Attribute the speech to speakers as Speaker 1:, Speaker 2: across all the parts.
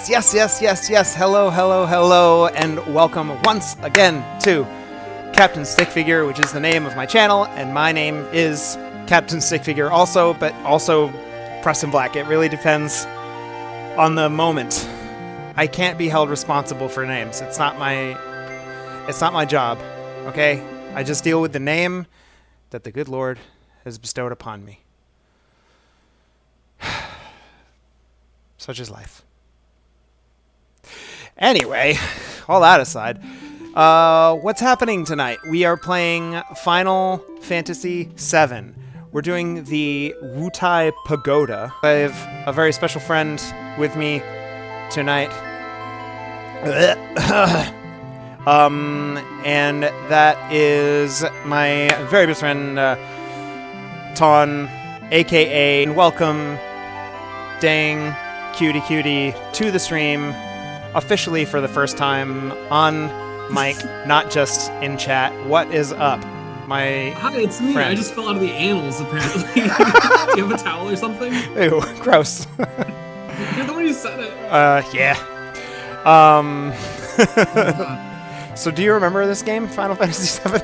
Speaker 1: Yes. Hello, and welcome once again to Captain Stickfigure, which is the name of my channel, and my name is Captain Stickfigure also, but also Preston Black. It really depends on the moment. I can't be held responsible for names. It's not my job, okay? I just deal with the name that the good Lord has bestowed upon me. Such is life. Anyway, all that aside, what's happening tonight? We are playing Final Fantasy VII. We're doing the Wutai Pagoda. I have a very special friend with me tonight. And that is my very best friend, Taun, aka welcome, dang cutie, to the stream, officially for the first time on mic, not just in chat. What is up, my
Speaker 2: Hi, it's me.
Speaker 1: friend?
Speaker 2: I just fell out of the annals, apparently. Do you have a towel or something?
Speaker 1: Ew, gross.
Speaker 2: You're the one who said it.
Speaker 1: Yeah. So do you remember this game, Final Fantasy VII?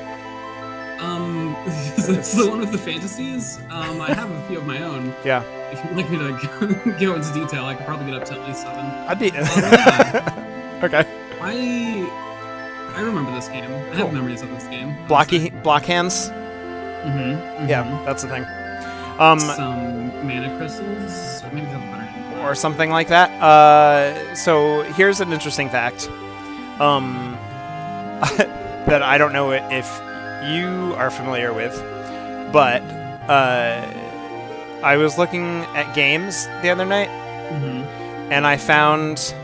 Speaker 2: Is this the one with the fantasies? I have a few of my own.
Speaker 1: Yeah.
Speaker 2: If you'd like me to go into detail, I could probably get up to at least 7.
Speaker 1: I'd be...
Speaker 2: Yeah.
Speaker 1: Okay.
Speaker 2: I remember this game. I have memories of this game.
Speaker 1: Block hands?
Speaker 2: Mm-hmm.
Speaker 1: Yeah, that's the thing.
Speaker 2: Some mana crystals, or maybe have a better name.
Speaker 1: Or something like that. So here's an interesting fact. That I don't know if you are familiar with, but I was looking at games the other night, and I found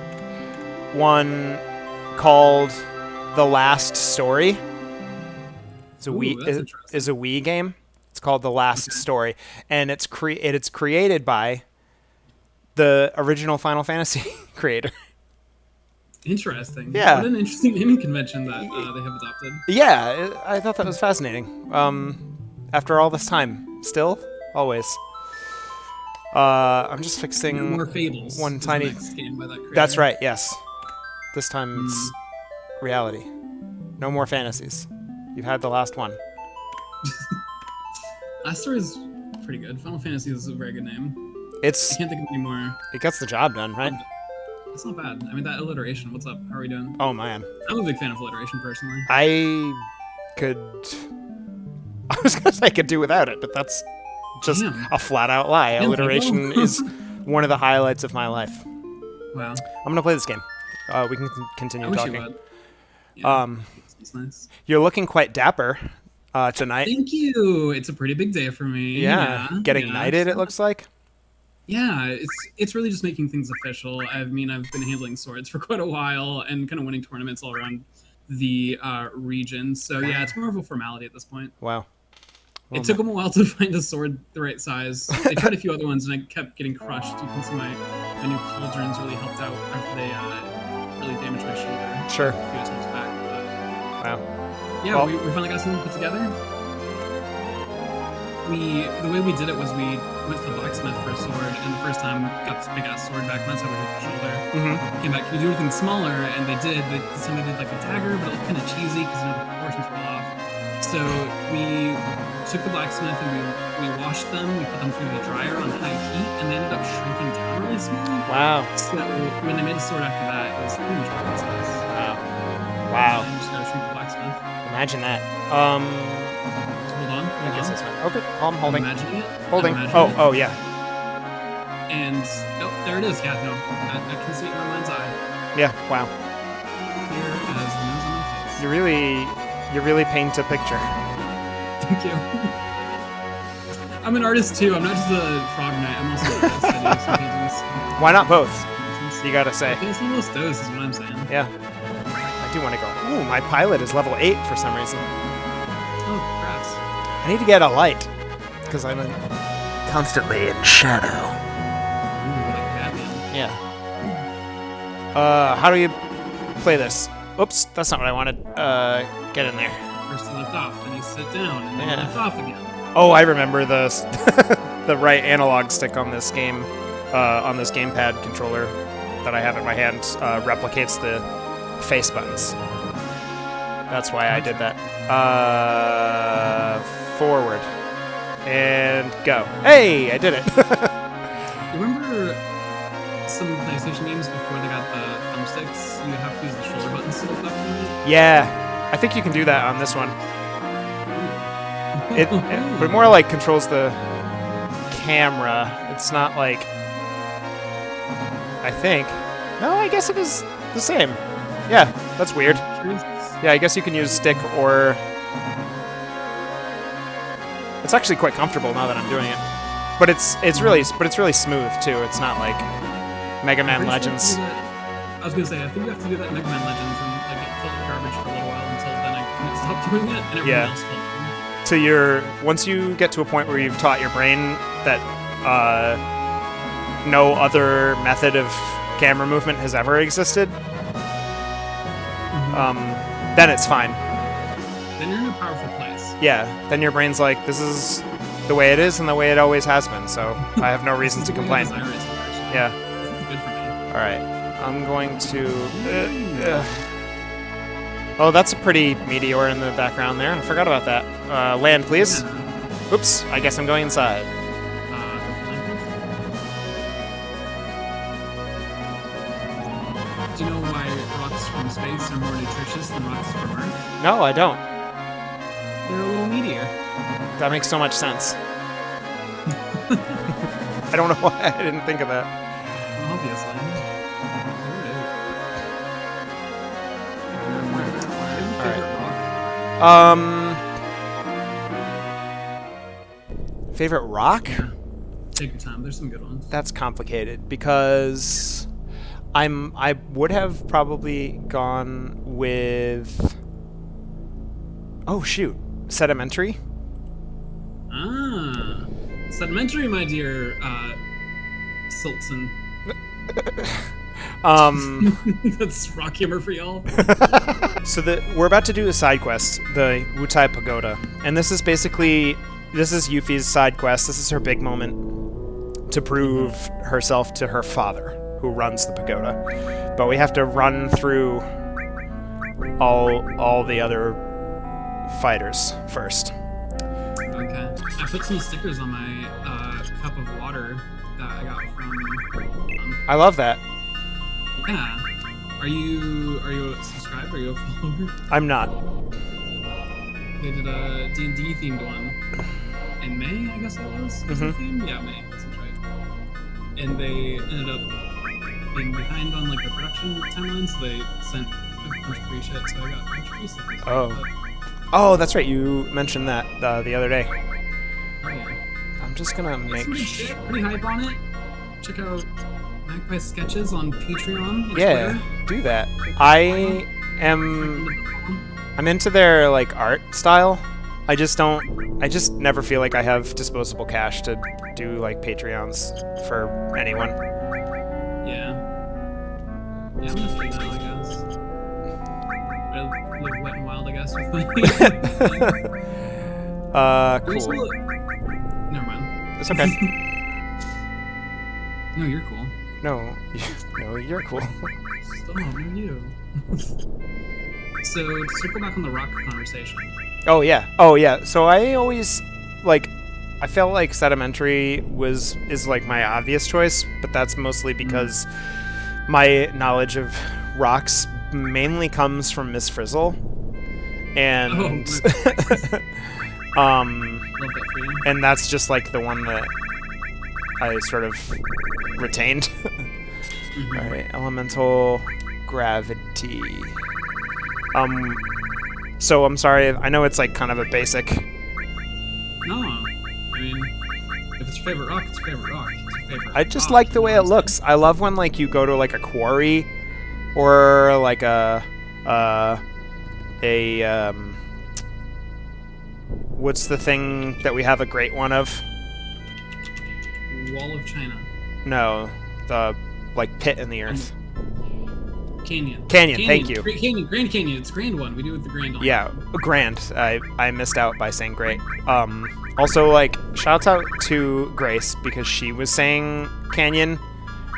Speaker 1: one called The Last Story. It's a Wii game. It's called The Last Story, and it's created by the original Final Fantasy creator.
Speaker 2: Interesting.
Speaker 1: Yeah.
Speaker 2: What an interesting naming convention that they have adopted.
Speaker 1: Yeah, I thought that was fascinating. After all this time, still, always. I'm just fixing
Speaker 2: More Fables.
Speaker 1: one tiny.
Speaker 2: Next game by that creator.
Speaker 1: That's right. Yes. This time it's reality. No more fantasies. You've had the last one.
Speaker 2: Last Story is pretty good. Final Fantasy is a very good name. I
Speaker 1: It's
Speaker 2: can't think of any more.
Speaker 1: it gets the job done, right?
Speaker 2: That's not bad. I mean, that alliteration. What's up? How are we doing?
Speaker 1: Oh man,
Speaker 2: I'm a big fan of alliteration, personally.
Speaker 1: I was gonna say I could do without it, but that's just
Speaker 2: Damn.
Speaker 1: a flat out lie.
Speaker 2: Damn,
Speaker 1: Alliteration
Speaker 2: people.
Speaker 1: is one of the highlights of my life.
Speaker 2: Wow.
Speaker 1: I'm gonna play this game. We can continue
Speaker 2: I wish
Speaker 1: talking.
Speaker 2: you would. Yeah, it's nice.
Speaker 1: You're looking quite dapper tonight.
Speaker 2: Thank you. It's a pretty big day for me.
Speaker 1: Yeah, getting knighted, it looks like.
Speaker 2: Yeah, it's really just making things official. I mean, I've been handling swords for quite a while and kind of winning tournaments all around the region. So yeah, it's more of a formality at this point.
Speaker 1: Wow. Well,
Speaker 2: It took them a while to find a sword the right size. They tried a few other ones and I kept getting crushed. You can see my new cauldrons really helped out after they really damaged my shoulder.
Speaker 1: Sure.
Speaker 2: A few times back. But
Speaker 1: Wow.
Speaker 2: yeah,
Speaker 1: Well-
Speaker 2: we finally got something put together. The way we did it was we went to the blacksmith for a sword, and the first time got this big ass sword back, and that's how we hit the shoulder. Came back, can we do anything smaller? And they did. Somebody did like a dagger, but it looked kind of cheesy because the proportions were off. So we took the blacksmith and we washed them. We put them through the dryer on high heat, and they ended up shrinking down really small.
Speaker 1: Wow.
Speaker 2: So when they made a sword after that, it was pretty much perfect size.
Speaker 1: Wow.
Speaker 2: And you just gotta shrink the blacksmith.
Speaker 1: Imagine that.
Speaker 2: Hold on.
Speaker 1: I guess that's fine. Okay. I'm holding.
Speaker 2: Imagining it.
Speaker 1: Holding.
Speaker 2: I'm imagining it.
Speaker 1: Oh, yeah.
Speaker 2: And oh, there it is. Yeah, no, I can see it in my mind's eye.
Speaker 1: Yeah. Wow.
Speaker 2: Here as the nose on my face.
Speaker 1: You really paint a picture.
Speaker 2: Thank you. I'm an artist too. I'm not just a frog knight. I'm also an artist. I do some paintings.
Speaker 1: Why not both? You gotta say.
Speaker 2: It's one of those those is what I'm saying.
Speaker 1: Yeah. I do want to go. Ooh, my pilot is level 8 for some reason.
Speaker 2: Oh, congrats.
Speaker 1: I need to get a light because I'm constantly in shadow.
Speaker 2: Ooh, like Batman.
Speaker 1: Yeah. How do you play this? Oops, that's not what I wanted. Get in there.
Speaker 2: First you lift off, then you sit down, and then
Speaker 1: Yeah.
Speaker 2: you lift off again.
Speaker 1: Oh, I remember the right analog stick on this game, on this gamepad controller. that I have in my hand replicates the face buttons. That's why I did that. Forward. And go. Hey, I did it.
Speaker 2: Remember some PlayStation games before they got the thumbsticks? You would have to use the shoulder buttons to look left and right?
Speaker 1: Yeah, I think you can do that on this one. But more like controls the camera. It's not like... I think. No, I guess it is the same. Yeah, that's weird. Yeah, I guess you can use stick or... It's actually quite comfortable now that I'm doing it. But it's really smooth too. It's not like Mega Man Legends.
Speaker 2: I was gonna say, I think you have to do that in Mega Man Legends and like it felt like garbage for a little while until then I couldn't stop doing it and everyone else felt fine.
Speaker 1: Once you get to a point where you've taught your brain that no other method of camera movement has ever existed, then it's fine.
Speaker 2: Then you're in a powerful place.
Speaker 1: Yeah, then your brain's like, this is the way it is and the way it always has been, so I have no reason to complain. Yeah.
Speaker 2: Good for me.
Speaker 1: Alright, I'm going to... Oh, that's a pretty meteor in the background there. I forgot about that. Land, please. Oops, I guess I'm going inside.
Speaker 2: Do you know why rocks from space are more nutritious than rocks from Earth?
Speaker 1: No, I don't.
Speaker 2: They're a little meteor.
Speaker 1: That makes so much sense. I don't know why I didn't think of that.
Speaker 2: Obviously.
Speaker 1: Favorite rock?
Speaker 2: Take your time. There's some good ones.
Speaker 1: That's complicated because I would have probably gone with... Oh, shoot. Sedimentary?
Speaker 2: Ah. Sedimentary, my dear, Sultan. That's rock humor for y'all.
Speaker 1: So we're about to do a side quest, the Wutai Pagoda. And this is basically... This is Yuffie's side quest. This is her big moment to prove herself to her father, who runs the pagoda. But we have to run through all the other fighters first.
Speaker 2: Okay. I put some stickers on my cup of water that I got from...
Speaker 1: I love that.
Speaker 2: Yeah. Are you subscribed? Are you a follower?
Speaker 1: I'm not.
Speaker 2: They did a D&D themed one in May, I guess it was. Theme? Yeah, May. That's right. And they ended up being behind on like the production timeline, so they sent a bunch of free shit. So I got a bunch of free stickers.
Speaker 1: Oh, that's right. You mentioned that the other day.
Speaker 2: Oh yeah.
Speaker 1: I'm just gonna make.
Speaker 2: Pretty hype on it. Check out Magpie Sketches on Patreon. And
Speaker 1: yeah,
Speaker 2: Twitter.
Speaker 1: do that. I'm into their like art style. I just never feel like I have disposable cash to do like Patreons for anyone.
Speaker 2: Yeah. Yeah, I'm gonna figure it out, I guess. I live wet and wild, I guess, with my...
Speaker 1: Cool.
Speaker 2: Never mind.
Speaker 1: It's okay.
Speaker 2: No, you're cool.
Speaker 1: No, you're cool.
Speaker 2: Stop, you're you. So, to circle back on the rock conversation.
Speaker 1: Oh yeah. So I always I felt like Sedimentary is like my obvious choice, but that's mostly because my knowledge of rocks mainly comes from Miss Frizzle, and
Speaker 2: Love that for you.
Speaker 1: and that's just like the one that I sort of retained. All right, elemental gravity. So I'm sorry, I know it's like kind of a basic.
Speaker 2: No, I mean, if it's your favorite rock, it's your favorite rock. It's your favorite
Speaker 1: I just
Speaker 2: rock,
Speaker 1: like the way it looks. I love when like you go to like a quarry, or like what's the thing that we have a great one of?
Speaker 2: Wall of China.
Speaker 1: No, the like pit in the earth.
Speaker 2: Canyon.
Speaker 1: Thank you.
Speaker 2: Grand Canyon. It's Grand one. We do it with the Grand.
Speaker 1: Yeah, Grand. I missed out by saying great. Also, like, shouts out to Grace because she was saying Canyon,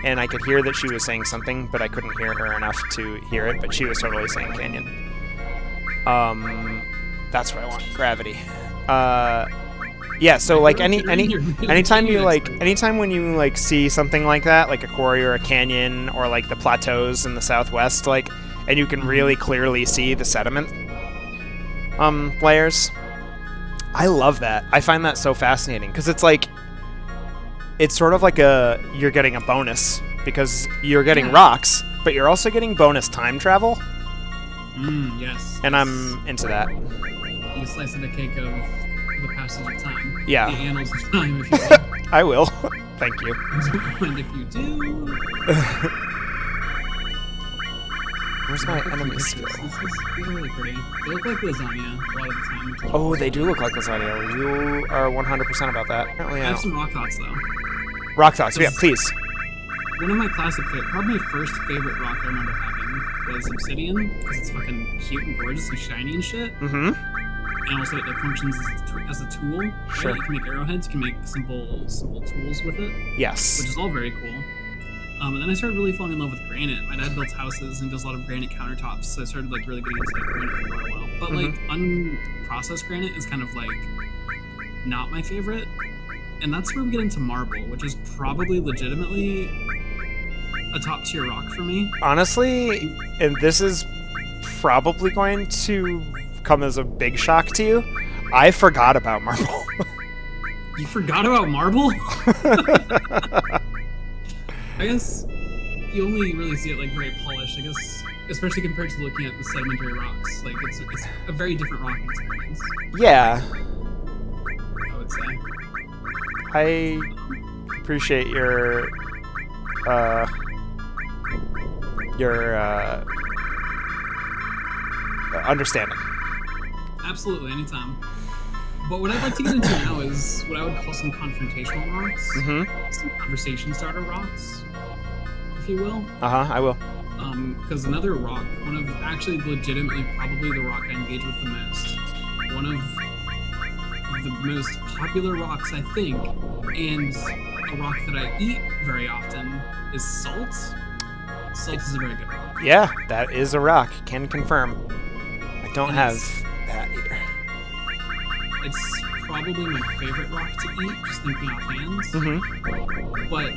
Speaker 1: and I could hear that she was saying something, but I couldn't hear her enough to hear it, but she was totally saying canyon. That's what I want. Gravity. Yeah, so like anytime when you like see something like that, like a quarry or a canyon or like the plateaus in the southwest, like, and you can really clearly see the sediment layers. I love that. I find that so fascinating because it's like, it's sort of like you're getting a bonus because you're getting rocks, but you're also getting bonus time travel.
Speaker 2: Yes.
Speaker 1: And I'm into that.
Speaker 2: You slice of the cake of the passage of time.
Speaker 1: Yeah.
Speaker 2: The annals of time, if you will.
Speaker 1: I will. Thank you.
Speaker 2: And if you do...
Speaker 1: Where's my enemy skill?
Speaker 2: These are really pretty. They look like lasagna a lot of the time.
Speaker 1: Oh, they do look like lasagna. You are 100% about that. Apparently,
Speaker 2: I have some rock thoughts, though.
Speaker 1: Rock thoughts, yeah, please.
Speaker 2: One of my classic favorites, probably my first favorite rock I remember having was obsidian, because it's fucking cute and gorgeous and shiny and shit.
Speaker 1: Mm-hmm.
Speaker 2: And also it like functions as a tool. Right?
Speaker 1: Sure.
Speaker 2: You can make arrowheads, you can make simple tools with it.
Speaker 1: Yes.
Speaker 2: Which is all very cool. And then I started really falling in love with granite. My dad builds houses and does a lot of granite countertops, so I started like really getting into granite for quite a while. But like unprocessed granite is kind of like not my favorite. And that's where we get into marble, which is probably legitimately a top tier rock for me.
Speaker 1: Honestly, and this is probably going to come as a big shock to you, I forgot about marble.
Speaker 2: You forgot about marble? I guess you only really see it like very polished, I guess, especially compared to looking at the sedimentary rocks. Like it's a very different rock experience.
Speaker 1: Yeah.
Speaker 2: I would say.
Speaker 1: I appreciate your understanding.
Speaker 2: Absolutely, anytime. But what I'd like to get into now is what I would call some confrontational rocks. Some conversation starter rocks, if you will.
Speaker 1: I will.
Speaker 2: Because another rock, one of actually legitimately probably the rock I engage with the most, one of the most popular rocks I think, and a rock that I eat very often is salt. Salt is a very good rock.
Speaker 1: Yeah, that is a rock. Can confirm. I don't have that either.
Speaker 2: It's probably my favorite rock to eat, just thinking offhand. But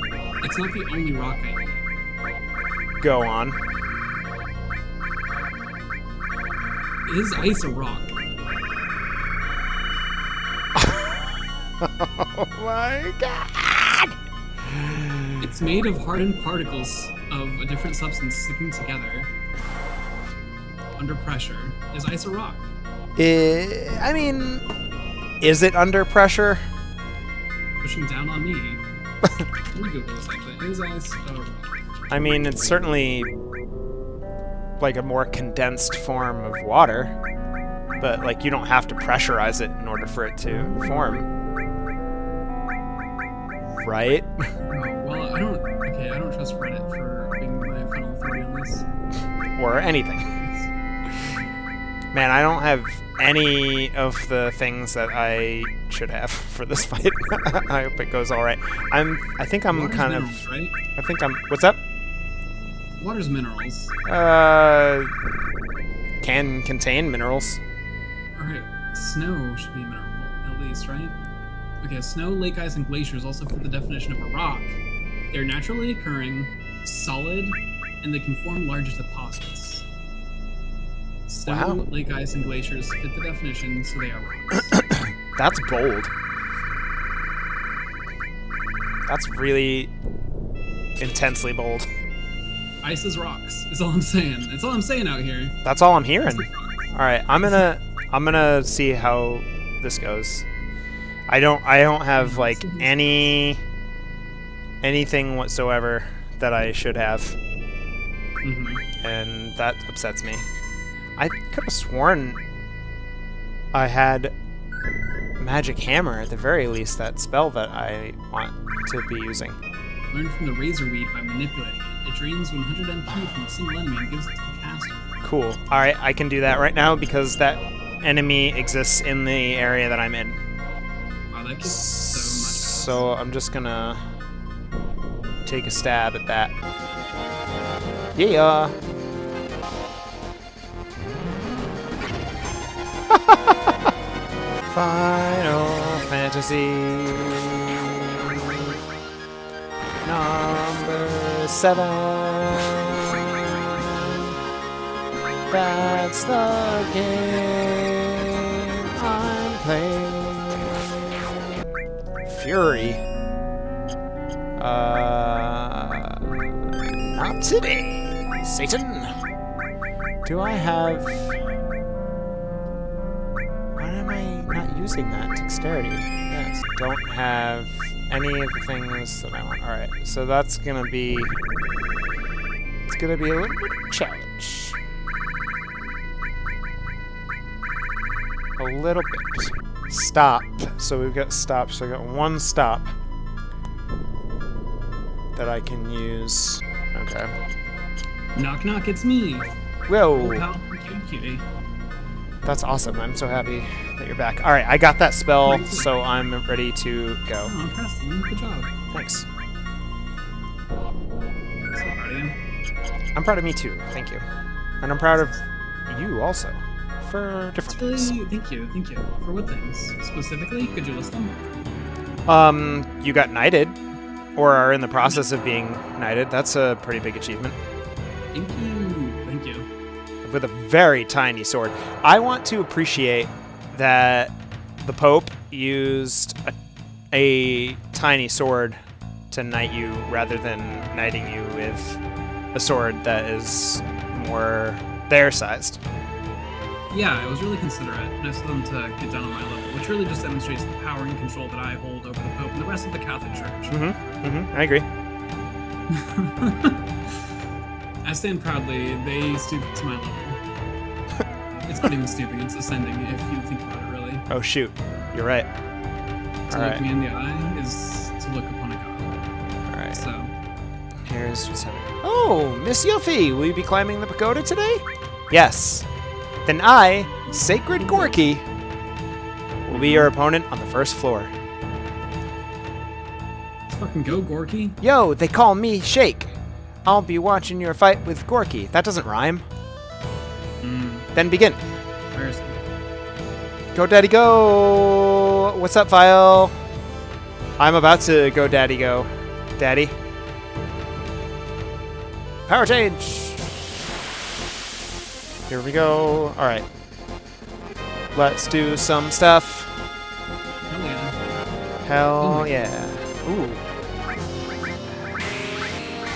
Speaker 2: it's not the only rock I eat.
Speaker 1: Go on.
Speaker 2: Is ice a rock?
Speaker 1: Oh my god!
Speaker 2: It's made of hardened particles of a different substance sticking together under pressure. Is ice a rock?
Speaker 1: I mean, is it under pressure?
Speaker 2: Pushing down on me. Let me Google this actually. Is ice a rock?
Speaker 1: I mean, it's certainly like a more condensed form of water, but like you don't have to pressurize it in order for it to form. Right?
Speaker 2: Well, I don't trust Reddit for being my final authority on this.
Speaker 1: Or anything. Man, I don't have any of the things that I should have for this fight. I hope it goes all right. I think I'm
Speaker 2: Water's
Speaker 1: kind
Speaker 2: minerals,
Speaker 1: of.
Speaker 2: Right?
Speaker 1: I think I'm. What's up?
Speaker 2: Water's minerals.
Speaker 1: Can contain minerals.
Speaker 2: Alright, snow should be mineral, at least, right? Okay, snow, lake ice, and glaciers also fit the definition of a rock. They're naturally occurring, solid, and they can form large deposits. Snow,
Speaker 1: Wow.
Speaker 2: lake ice, and glaciers fit the definition, so they are rocks.
Speaker 1: That's bold. That's really intensely bold.
Speaker 2: Ice is rocks, is all I'm saying. That's all I'm saying out here.
Speaker 1: That's all I'm hearing. All right, I'm gonna see how this goes. I don't have like anything whatsoever that I should have, and that upsets me. I could have sworn I had magic hammer at the very least, that spell that I want to be using.
Speaker 2: Learn from the razor weed by manipulating it. It drains 100 MP from a single enemy and gives it to the caster.
Speaker 1: Cool. Alright, I can do that right now because that enemy exists in the area that I'm in.
Speaker 2: Wow, that gives so much.
Speaker 1: So I'm just gonna take a stab at that. Yeah. Final Fantasy number 7. That's the game I'm playing. Fury. Not today, Satan. Do I have... Why am I not using that? Dexterity. Yes. Don't have any of the things that I want. Alright, so that's gonna be... It's gonna be a little bit of a challenge. A little bit. Stop. So we've got stop. So I got one stop that I can use. Okay.
Speaker 2: Knock knock, it's me.
Speaker 1: Whoa.
Speaker 2: Pal, cutie.
Speaker 1: That's awesome. I'm so happy that you're back. Alright, I got that spell, so I'm ready to go.
Speaker 2: Oh, Preston, good job.
Speaker 1: Thanks.
Speaker 2: So proud of you.
Speaker 1: I'm proud of me too. Thank you. And I'm proud of you also. For different things.
Speaker 2: Thank you. For what things? Specifically? Could you list them?
Speaker 1: You got knighted. Or are in the process of being knighted. That's a pretty big achievement.
Speaker 2: Thank you.
Speaker 1: With a very tiny sword. I want to appreciate that the Pope used a tiny sword to knight you rather than knighting you with a sword that is more their sized.
Speaker 2: Yeah, it was really considerate. Nice of them to get down on my level, which really just demonstrates the power and control that I hold over the Pope and the rest of the Catholic Church.
Speaker 1: I agree.
Speaker 2: I stand proudly, they stoop to my level. It's not even stooping, it's ascending if you think about it, really.
Speaker 1: Oh, shoot. You're right.
Speaker 2: To look me in the eye is to look upon a god.
Speaker 1: Alright.
Speaker 2: So.
Speaker 1: Here's what's happening. Oh, Miss Yuffie, will you be climbing the Pagoda today? Yes. Then I, Sacred Gorki, will be your opponent on the first floor.
Speaker 2: Let's fucking go, Gorki.
Speaker 1: Yo, they call me Shake. I'll be watching your fight with Gorki. That doesn't rhyme. Then begin.
Speaker 2: Where is he?
Speaker 1: Go, Daddy, go! What's up, Vile? I'm about to go, Daddy, go. Daddy. Power change! Here we go. Alright. Let's do some stuff.
Speaker 2: Hell yeah.
Speaker 1: Hell yeah. Ooh.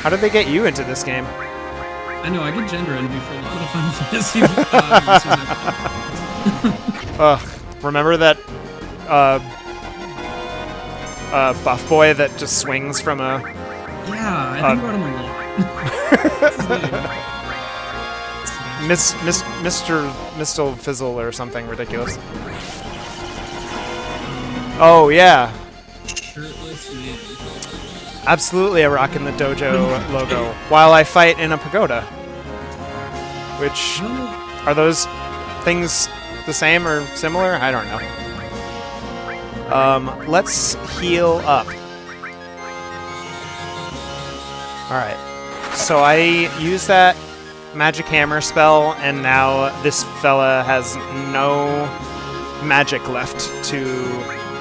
Speaker 1: How did they get you into this game?
Speaker 2: I know, I get gender envy for a lot of Final Fantasy.
Speaker 1: Ugh. Remember that buff boy that just swings from a...
Speaker 2: Yeah, I think about him a lot. What's his name?
Speaker 1: Mr. Fizzle or something ridiculous. Oh, yeah.
Speaker 2: Shirtless man.
Speaker 1: Absolutely a Rock in the Dojo logo. While I fight in a pagoda. Which, are those things the same or similar? I don't know. Let's heal up. Alright. So I use that magic hammer spell, and now this fella has no magic left to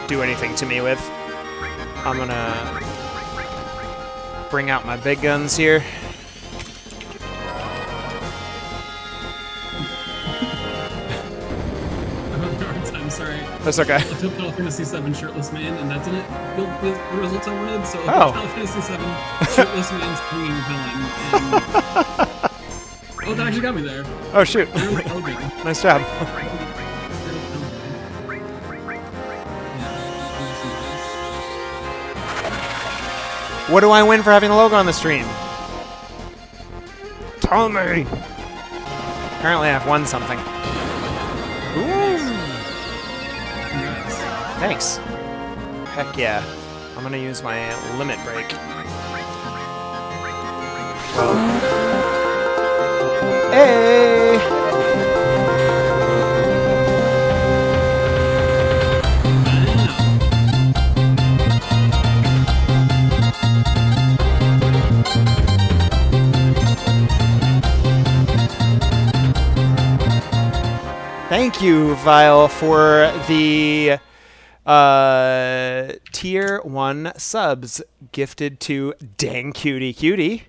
Speaker 1: do anything to me with. I'm gonna bring out my big guns here.
Speaker 2: I'm sorry.
Speaker 1: That's okay.
Speaker 2: I took Final Fantasy VII shirtless man, and that didn't build the results I wanted, so I
Speaker 1: Oh.
Speaker 2: took Final Fantasy VII shirtless man swinging villain. And... oh, that actually got me there.
Speaker 1: Oh, shoot.
Speaker 2: Really okay.
Speaker 1: Nice job. What do I win for having a logo on the stream? Tell me! Apparently I've won something. Ooh!
Speaker 2: Congrats.
Speaker 1: Thanks. Heck yeah. I'm gonna use my limit break. Hey! Thank you, Vile, for the tier 1 subs gifted to Dang Cutie Cutie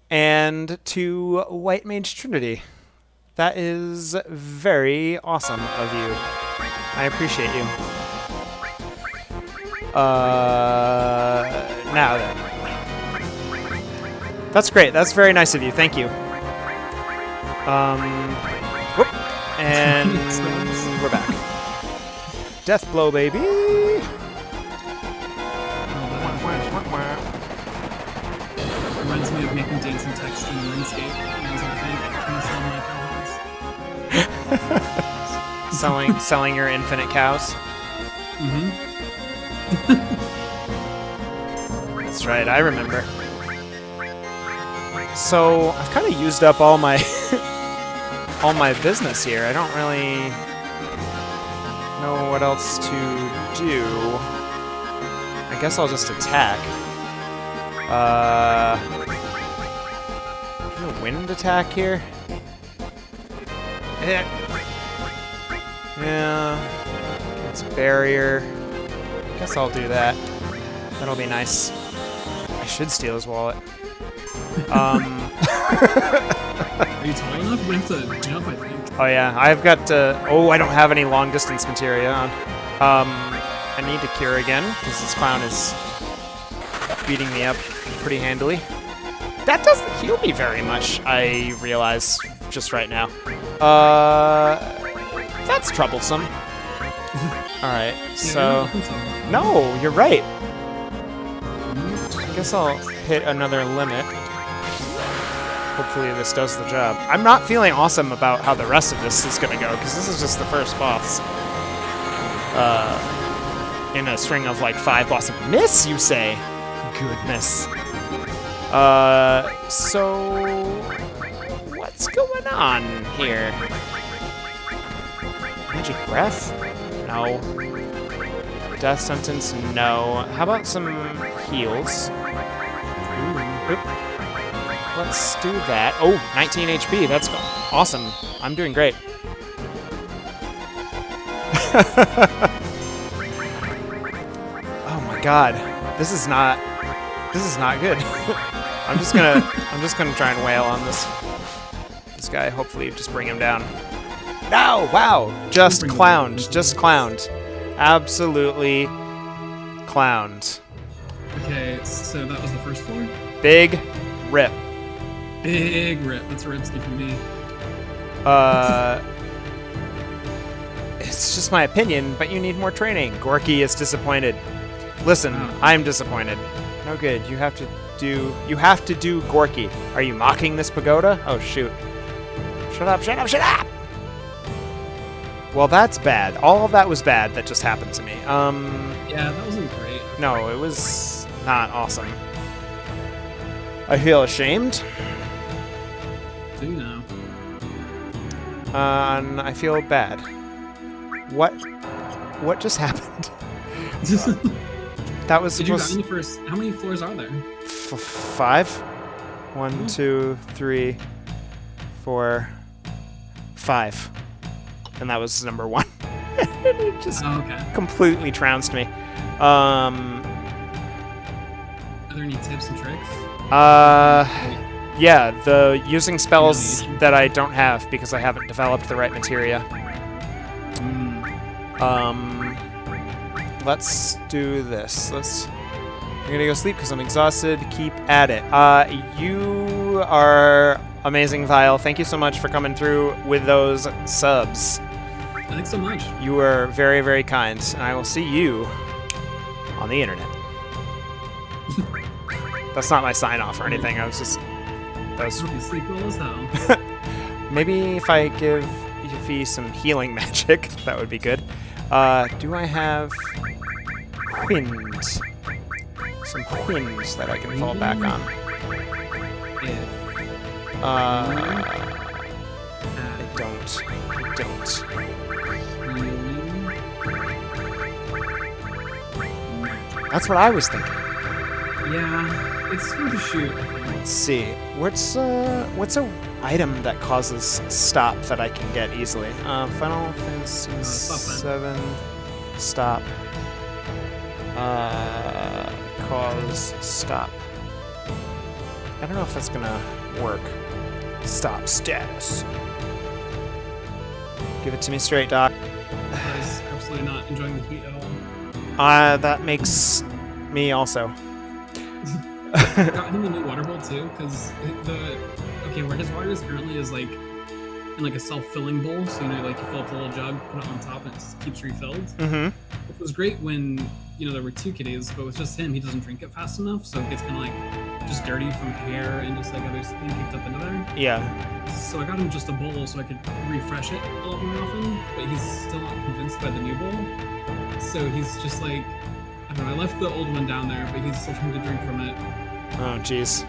Speaker 1: and to White Mage Trinity. That is very awesome of you. I appreciate you. Now then. That's great. That's very nice of you. Thank you. Whoop. And we're back. Death blow, baby.
Speaker 2: Reminds me of making dancing text in RuneScape.
Speaker 1: Selling your infinite cows.
Speaker 2: Mm-hmm.
Speaker 1: That's right, I remember. So I've kind of used up all my all my business here. I don't really know what else to do. I guess I'll just attack. Can a wind attack here? Yeah. It's a barrier. Guess I'll do that. That'll be nice. I should steal his wallet.
Speaker 2: Are you tall enough? We have to jump, I think.
Speaker 1: Oh yeah, I've got. Oh, I don't have any long distance materia on. I need to cure again because this clown is beating me up pretty handily. That doesn't heal me very much. I realize just right now. That's troublesome. All right, so no, you're right. I guess I'll hit another limit. Hopefully this does the job. I'm not feeling awesome about how the rest of this is gonna go, because this is just the first boss. In a string of like 5 bosses. Miss, you say? Goodness. So what's going on here? Magic breath? No. Death sentence? No. How about some heals? Oop. Let's do that. Oh, 19 HP. That's awesome. I'm doing great. Oh my god. This is not good. I'm just gonna try and wail on this guy. Hopefully just bring him down. No! Wow! Just clowned. Absolutely clowned.
Speaker 2: Okay, so that was the first floor?
Speaker 1: Big rip.
Speaker 2: Big rip. That's a ripski for me.
Speaker 1: It's just my opinion, but you need more training. Gorki is disappointed. Listen, I'm disappointed. No good. You have to do Gorki. Are you mocking this pagoda? Oh shoot. Shut up. Well, that's bad. All of that was bad that just happened to me.
Speaker 2: Yeah, that wasn't great.
Speaker 1: No, it was not awesome. I feel ashamed.
Speaker 2: Do you know?
Speaker 1: And I feel bad. What just happened? That was supposed.
Speaker 2: Did you first? How many floors are there?
Speaker 1: 5. 1, 2, 3, 4, 5. And that was number 1. It just completely trounced me.
Speaker 2: Are there any tips and tricks?
Speaker 1: Yeah, the using spells that I don't have because I haven't developed the right materia. Let's do this. I'm gonna go sleep because I'm exhausted. Keep at it. You are amazing, Vile. Thank you so much for coming through with those subs.
Speaker 2: Thanks so much.
Speaker 1: You are very, very kind, and I will see you on the internet. That's not my sign-off or anything. I was just...
Speaker 2: Sleep well as hell.
Speaker 1: Maybe if I give Yuffie some healing magic, that would be good. Do I have wind? Some wind that I can fall back on. I don't. That's what I was thinking.
Speaker 2: Yeah, it's worth a shoot.
Speaker 1: Let's see. What's a item that causes stop that I can get easily. Final Fantasy VII. Stop. Cause stop. I don't know if that's gonna work. Stop status. Give it to me straight, Doc.
Speaker 2: I was absolutely not enjoying the heat at all.
Speaker 1: That makes me also.
Speaker 2: Got him a new water bowl too, because where his water is currently is like in like a self-filling bowl, so like you fill up the little jug, put it on top, and it just keeps refilled.
Speaker 1: Mm-hmm.
Speaker 2: Which was great when there were 2 kitties, but with just him, he doesn't drink it fast enough, so it gets kind of like just dirty from hair and just like other things kicked up into there.
Speaker 1: Yeah.
Speaker 2: So I got him just a bowl so I could refresh it a lot more often, but he's still not convinced by the new bowl. So he's just like, I don't know, I left the old one down there, but he's still trying to drink from it.
Speaker 1: Oh, jeez.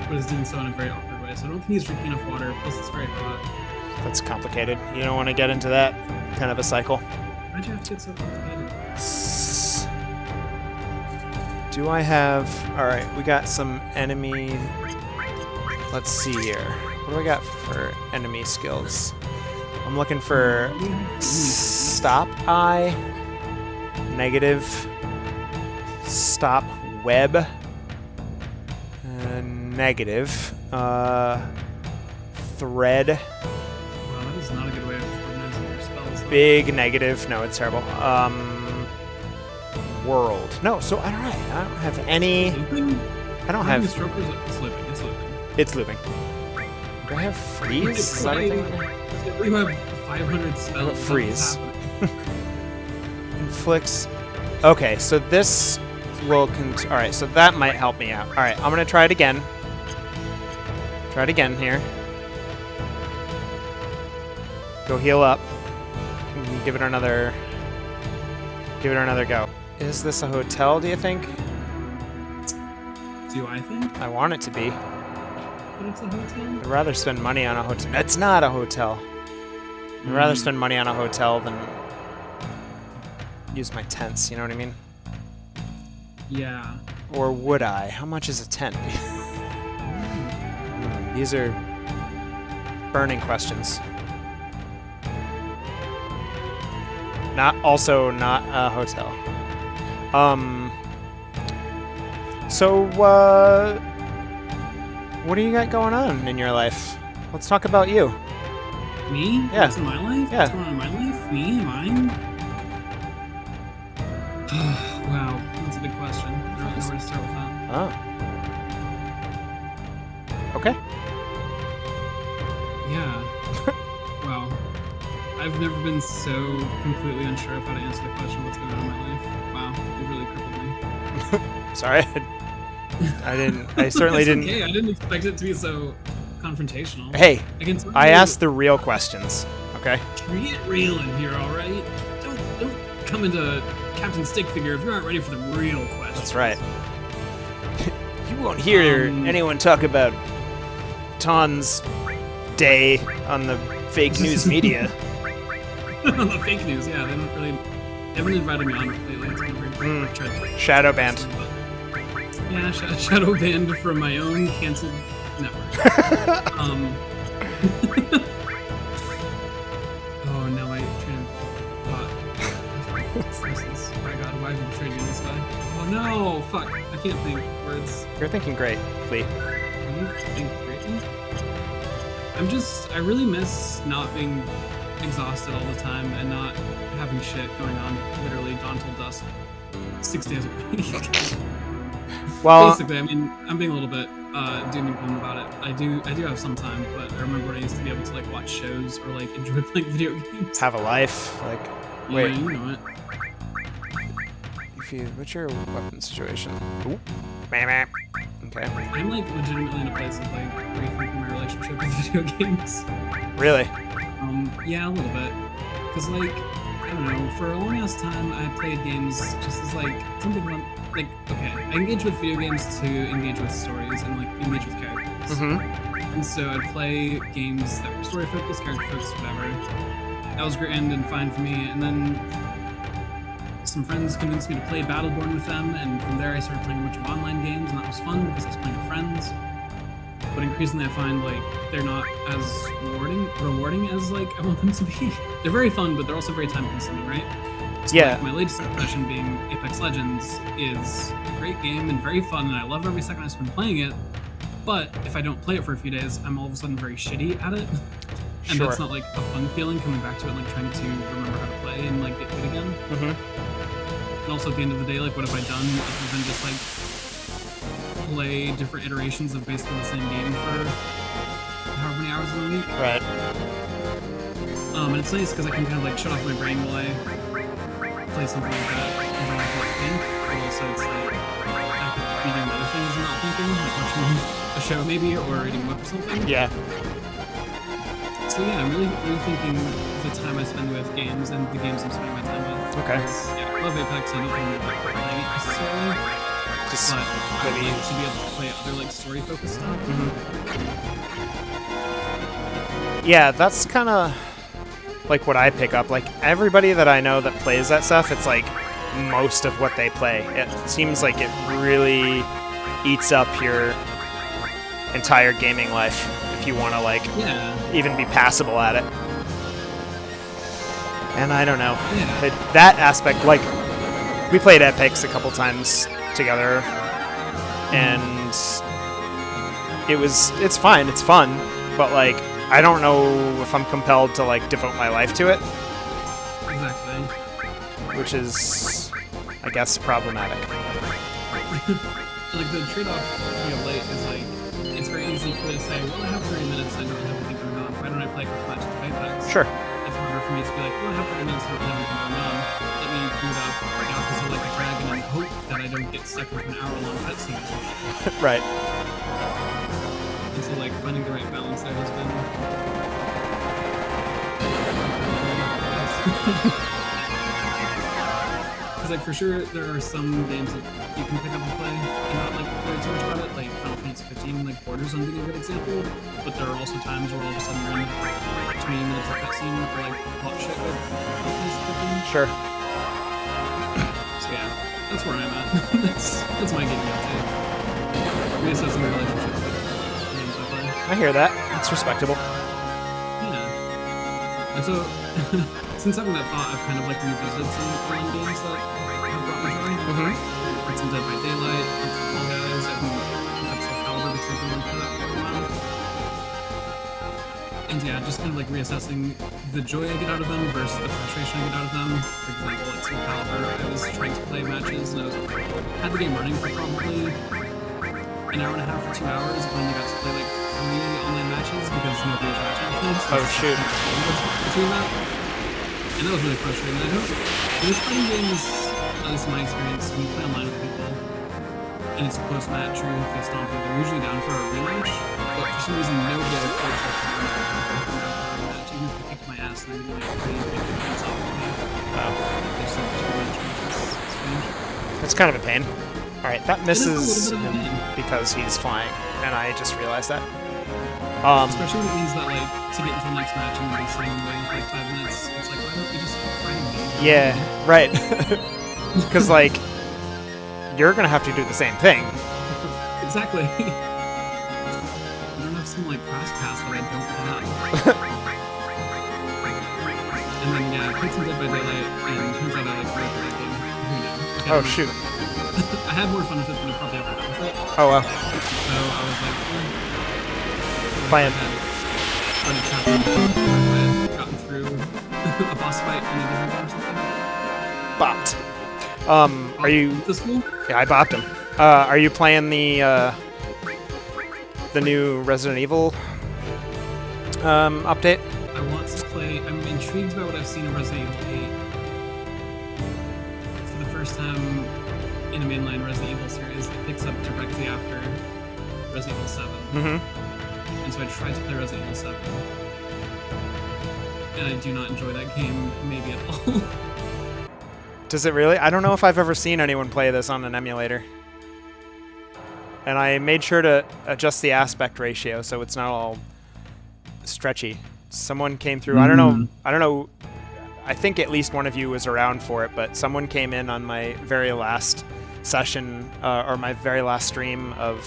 Speaker 2: But he's doing so in a very awkward way, so I don't think he's drinking enough water, plus it's very hot.
Speaker 1: That's complicated. You don't want to get into that kind of a cycle.
Speaker 2: Why'd you have to get so complicated?
Speaker 1: Do I have... Alright, we got some enemy... Let's see here. What do I got for enemy skills? I'm looking for stop eye, negative, stop web, negative, thread.
Speaker 2: Wow, that is not a good way of organizing your spells.
Speaker 1: Big negative. No, it's terrible. World. No, so I don't have any.
Speaker 2: Looping?
Speaker 1: I don't have.
Speaker 2: It's looping. It's looping.
Speaker 1: It's looping. Do I have freeze? Is that a thing?
Speaker 2: We have 500 spells.
Speaker 1: Freeze. Inflicts. Okay, so this will. Alright, so that might help me out. Alright, I'm gonna try it again. Try it again here. Go heal up. Give it another go. Is this a hotel, do you think?
Speaker 2: Do I think?
Speaker 1: I want it to be.
Speaker 2: But it's a hotel?
Speaker 1: I'd rather spend money on a hotel. It's not a hotel. I'd rather spend money on a hotel than use my tents, you know what I mean?
Speaker 2: Yeah.
Speaker 1: Or would I? How much is a tent? These are burning questions. Not a hotel. So, what do you got going on in your life? Let's talk about you.
Speaker 2: Me?
Speaker 1: Yeah.
Speaker 2: What's in my life?
Speaker 1: Yeah.
Speaker 2: What's going on in my life? Me? Mine? Wow, that's a big question. I don't know where to start with that.
Speaker 1: Oh. Okay.
Speaker 2: Yeah. Wow. I've never been so completely unsure of how to answer the question, what's going on in my life. Wow, you really crippled me.
Speaker 1: Sorry, I certainly didn't.
Speaker 2: Okay, I didn't expect it to be so confrontational.
Speaker 1: Hey, I asked the real questions, okay?
Speaker 2: Get real in here, all right? Don't come into Captain Stickfigure if you aren't ready for the real questions.
Speaker 1: That's right. You won't hear anyone talk about Taun's day on the fake news media.
Speaker 2: On the fake news, yeah, they haven't invited me on lately. It's
Speaker 1: Shadow banned.
Speaker 2: Yeah, shadow banned from my own canceled network. Oh, now my train of thought. My God, why have you betrayed me in this way? Oh no, fuck, I can't think words.
Speaker 1: You're thinking great, Lee.
Speaker 2: You think greatly? I really miss not being exhausted all the time and not having shit going on literally dawn till dusk 6 days a week.
Speaker 1: Well,
Speaker 2: basically, I mean, I'm being a little bit doom and gloom about it. I do have some time, but I remember when I used to be able to like watch shows or like enjoy playing video games.
Speaker 1: have a life, like, wait.
Speaker 2: Yeah, you know it.
Speaker 1: What's your weapon situation? Ooh. Okay.
Speaker 2: I'm like legitimately in a place of like rethinking my relationship with video games.
Speaker 1: Really?
Speaker 2: Yeah, a little bit. Cause like, I don't know, for a long ass time I played games just as like something like, okay, I engage with video games to engage with stories and like engage with characters.
Speaker 1: Mm-hmm.
Speaker 2: And so I'd play games that were story focused, character focused, whatever. That was grand and fine for me. And then some friends convinced me to play Battleborn with them, and from there I started playing a bunch of online games, and that was fun because I was playing with friends. but increasingly I find like they're not as rewarding as like I want them to be. They're very fun, but they're also very time consuming, right? So,
Speaker 1: Yeah.
Speaker 2: like, my latest impression being Apex Legends is a great game and very fun, and I love every second I spend playing it. But if I don't play it for a few days, I'm all of a sudden very shitty at it. And
Speaker 1: Sure.
Speaker 2: that's not like a fun feeling coming back to it, like trying to remember how to play and like get good again.
Speaker 1: Mm-hmm.
Speaker 2: And also at the end of the day, like what have I done other than just like play different iterations of basically the same game for however many hours in a week?
Speaker 1: Right.
Speaker 2: And it's nice because I can kind of like shut off my brain while I play something like that and don't have to like think. But also it's like I could be doing other things and not thinking, like watching a show maybe or reading a book or something.
Speaker 1: Yeah.
Speaker 2: So yeah, I'm really thinking the time I spend with games and the games I'm spending my time with.
Speaker 1: Okay.
Speaker 2: Yeah, I love Apex. I don't think I'm like playing it necessarily,
Speaker 1: Just
Speaker 2: but I would
Speaker 1: maybe.
Speaker 2: like to be able to play other like story-focused stuff.
Speaker 1: Yeah, that's kind of like what I pick up. Like everybody that I know that plays that stuff, it's like most of what they play. It seems like it really eats up your entire gaming life if you want to like even be passable at it. And I don't know.
Speaker 2: Yeah.
Speaker 1: That aspect, like we played Epics a couple times together, and it's fine, it's fun, but like I don't know if I'm compelled to like devote my life to it.
Speaker 2: Exactly.
Speaker 1: Which is, I guess, problematic.
Speaker 2: Like the trade-off for me of late is like it's very easy for me to say, well, I have 30 minutes, I don't have anything going on. Why don't I play a couple matches of Apex?
Speaker 1: Sure.
Speaker 2: It's harder for me to be like, well, I have 30 minutes, I don't have anything going on. Let me boot up Yakuza like a dragon and hope that I don't get stuck with an hour-long cutscene or something.
Speaker 1: Right.
Speaker 2: And so like finding the right balance there has been. Because like for sure there are some games that you can pick up and play and not like worry too much about it, like Final Fantasy 15, like Borders on being a good example. But there are also times where all of a sudden you're in 20 minutes of cutscene or like plot shit with Final Fantasy 15.
Speaker 1: Sure.
Speaker 2: So yeah, that's where I'm at. that's my gaming update. Reassessing the relationship with the games I play.
Speaker 1: I hear that. It's respectable.
Speaker 2: Yeah. And so, since having that thought, I've kind of like revisited some online games that have brought me joy. Like some Dead by Daylight, and some Fall Guys, I've been up Soul Calibur because I've been looking for that for a while. And yeah, just kind of like reassessing the joy I get out of them versus the frustration I get out of them. For example, at Soul Calibur, I was trying to play matches and had the game running for probably an hour and a half or 2 hours, but only got to play like 3 online matches because nobody was watching with me. So
Speaker 1: Oh, shoot.
Speaker 2: between that. And that was really frustrating. I don't. This playing games, at least in my experience, when you play online with people, and it's a close match, or if they stomp you, they're usually down for a rematch. But for some reason, nobody ever plays like a rematch. Even if they kicked my ass and they're getting like 3 points off of me.
Speaker 1: Wow.
Speaker 2: They just like rematch matches. It's strange.
Speaker 1: It's kind of a pain. All right, that
Speaker 2: It is a
Speaker 1: misses
Speaker 2: little bit of a
Speaker 1: him
Speaker 2: pain.
Speaker 1: because he's flying, and I just realized that.
Speaker 2: Especially when it means that like to get into the next match and be sitting and waiting for like 5 minutes. It's like, why don't you just find me?
Speaker 1: Yeah, right. Because like you're gonna have to do the same thing.
Speaker 2: Exactly. I don't have some like fast pass that I don't have. And then yeah, I played some Dead by Daylight, and turns out I like really that game. Who knew?
Speaker 1: Oh shoot.
Speaker 2: I had more fun with it than I probably ever had with it.
Speaker 1: Oh well.
Speaker 2: So I was like,
Speaker 1: Playing.
Speaker 2: Run a chapter if I had gotten through a boss fight in a different game or something.
Speaker 1: Bopped. Are you?
Speaker 2: This one?
Speaker 1: Yeah, I bopped him. Are you playing the new Resident Evil update?
Speaker 2: I want to play. I'm intrigued by what I've seen of Resident Evil 8. For the first time in a mainline Resident Evil series, it picks up directly after Resident Evil 7.
Speaker 1: Mm-hmm.
Speaker 2: And so I tried to play Resident Evil 7. And I do not enjoy that game, maybe at all.
Speaker 1: Does it really? I don't know if I've ever seen anyone play this on an emulator. And I made sure to adjust the aspect ratio so it's not all stretchy. Someone came through. I don't know. I think at least one of you was around for it, but someone came in on my very last session or my very last stream of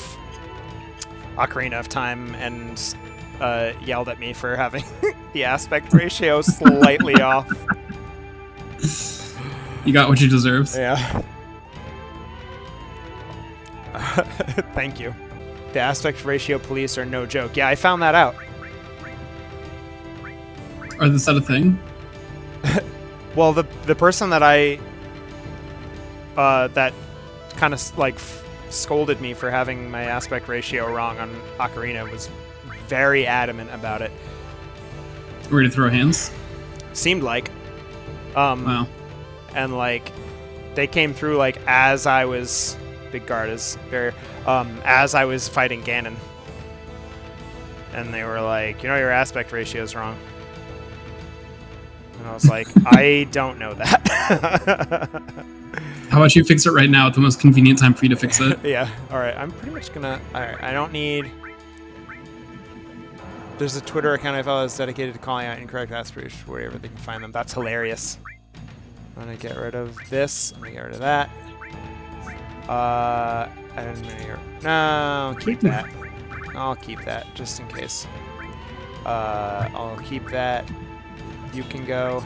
Speaker 1: Ocarina of Time and yelled at me for having the aspect ratio slightly off.
Speaker 2: You got what you deserved.
Speaker 1: Yeah. Thank you. The aspect ratio police are no joke. Yeah, I found that out.
Speaker 2: Or is that a thing?
Speaker 1: Well, the person that that kind of like scolded me for having my aspect ratio wrong on Ocarina was very adamant about it.
Speaker 2: Ready to throw hands?
Speaker 1: Seemed like.
Speaker 2: Wow.
Speaker 1: And like they came through like as I was big guard is very as I was fighting Ganon. And they were like, you know, your aspect ratio is wrong. And I was like, I don't know that.
Speaker 2: How about you fix it right now at the most convenient time for you to fix it?
Speaker 1: Yeah. All right. I'm pretty much gonna. All right. I don't need. There's a Twitter account I follow that's dedicated to calling out incorrect aspirations wherever they can find them. That's hilarious. I'm gonna get rid of this. I'm gonna get rid of that. I don't know. No, keep that. I'll keep that just in case. I'll keep that. You can go.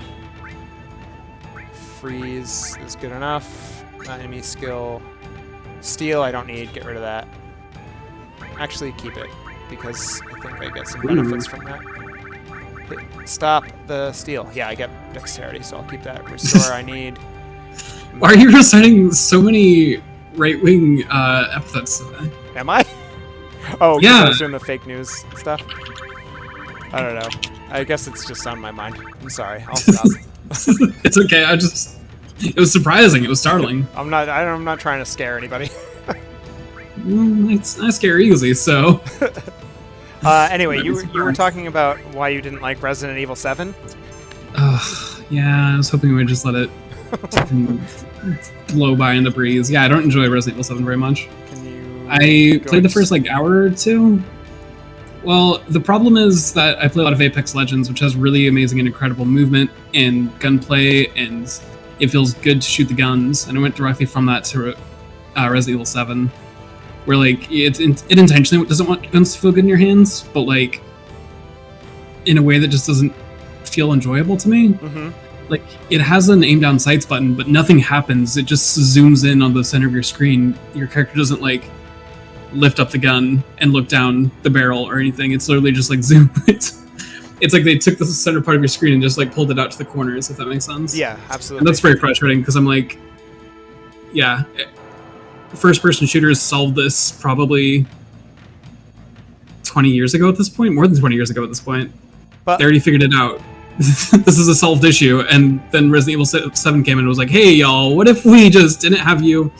Speaker 1: Freeze is good enough. Enemy skill. Steal I don't need. Get rid of that. Actually, keep it because I think I get some benefits from that. Stop the steal. Yeah, I get dexterity, so I'll keep that. Restore I need.
Speaker 2: Why are you reciting so many right-wing epithets today?
Speaker 1: Am I? Oh, because
Speaker 2: yeah.
Speaker 1: I was doing the fake news stuff. I don't know. I guess it's just on my mind. I'm sorry. I'll stop.
Speaker 2: It's okay. It was surprising. It was startling.
Speaker 1: I'm not trying to scare anybody.
Speaker 2: I scare easily, so.
Speaker 1: Anyway, you were talking about why you didn't like Resident Evil 7?
Speaker 2: Yeah, I was hoping we would just let it blow by in the breeze. Yeah, I don't enjoy Resident Evil 7 very much. I played the first hour or two. Well, the problem is that I play a lot of Apex Legends, which has really amazing and incredible movement and gunplay, and it feels good to shoot the guns. And I went directly from that to Resident Evil 7, where it intentionally doesn't want guns to feel good in your hands, but in a way that just doesn't feel enjoyable to me.
Speaker 1: Mm-hmm.
Speaker 2: It has an aim down sights button, but nothing happens. It just zooms in on the center of your screen. Your character doesn't lift up the gun and look down the barrel or anything. It's literally just zoom. It's like they took the center part of your screen and just pulled it out to the corners, if that makes sense.
Speaker 1: Yeah, absolutely.
Speaker 2: And that's very frustrating because I'm yeah, first-person shooters solved this probably 20 years ago at this point, more than 20 years ago at this point.
Speaker 1: But
Speaker 2: they already figured it out. This is a solved issue, and then Resident Evil 7 came in and was like, hey, y'all, what if we just didn't have you?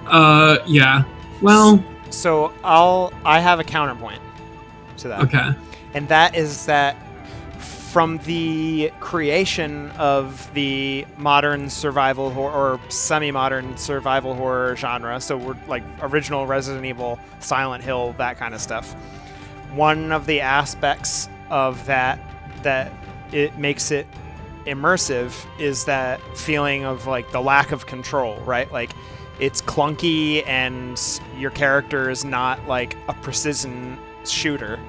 Speaker 2: Yeah. Well...
Speaker 1: So I have a counterpoint to that.
Speaker 2: Okay.
Speaker 1: And that is that from the creation of the modern survival or semi-modern survival horror genre, so we're original Resident Evil, Silent Hill, that kind of stuff. One of the aspects of that it makes it immersive is that feeling of the lack of control, right? It's clunky and your character is not a precision shooter.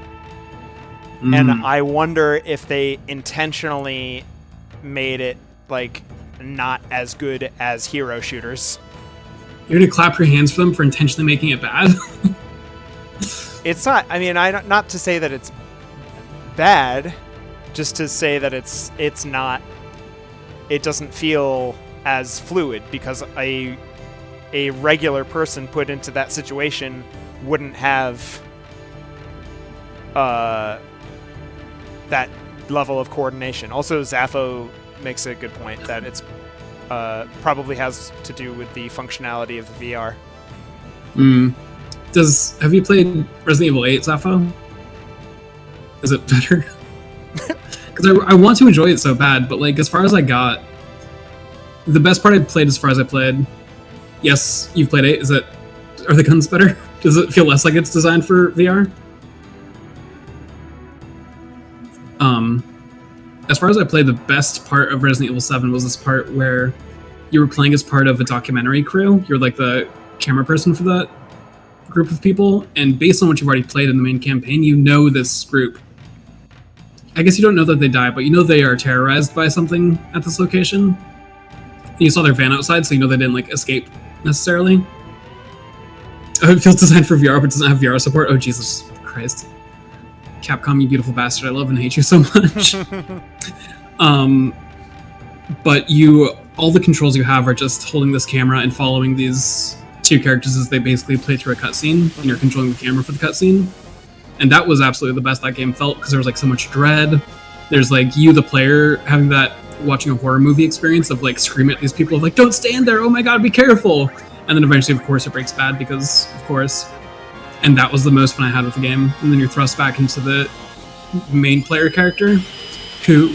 Speaker 1: And I wonder if they intentionally made it not as good as hero shooters.
Speaker 2: You're gonna clap your hands for them for intentionally making it bad?
Speaker 1: It's not, not to say that it's bad, just to say that it's not, it doesn't feel as fluid because a regular person put into that situation wouldn't have that level of coordination. Also, Zaffo makes a good point that it's probably has to do with the functionality of the VR.
Speaker 2: Have you played Resident Evil 8, Zaffo? Is it better? Because I want to enjoy it so bad, but as far as I got, the best part I played as far as I played. Yes, you've played 8. Are the guns better? Does it feel less like it's designed for VR? As far as I played, the best part of Resident Evil 7 was this part where you were playing as part of a documentary crew. You're the camera person for that group of people, and based on what you've already played in the main campaign, you know this group. I guess you don't know that they die, but you know they are terrorized by something at this location. And you saw their van outside, so you know they didn't like escape necessarily. Oh, it feels designed for VR, but doesn't have VR support. Oh, Jesus Christ. Capcom, you beautiful bastard. I love and hate you so much. But all the controls you have are just holding this camera and following these two characters as they basically play through a cutscene, and you're controlling the camera for the cutscene. And that was absolutely the best that game felt, because there was like so much dread. There's like you, the player, having that watching a horror movie experience of like screaming at these people of like, don't stand there, oh my god, be careful. And then eventually, of course, it breaks bad because, of course. And that was the most fun I had with the game. And then you're thrust back into the main player character, who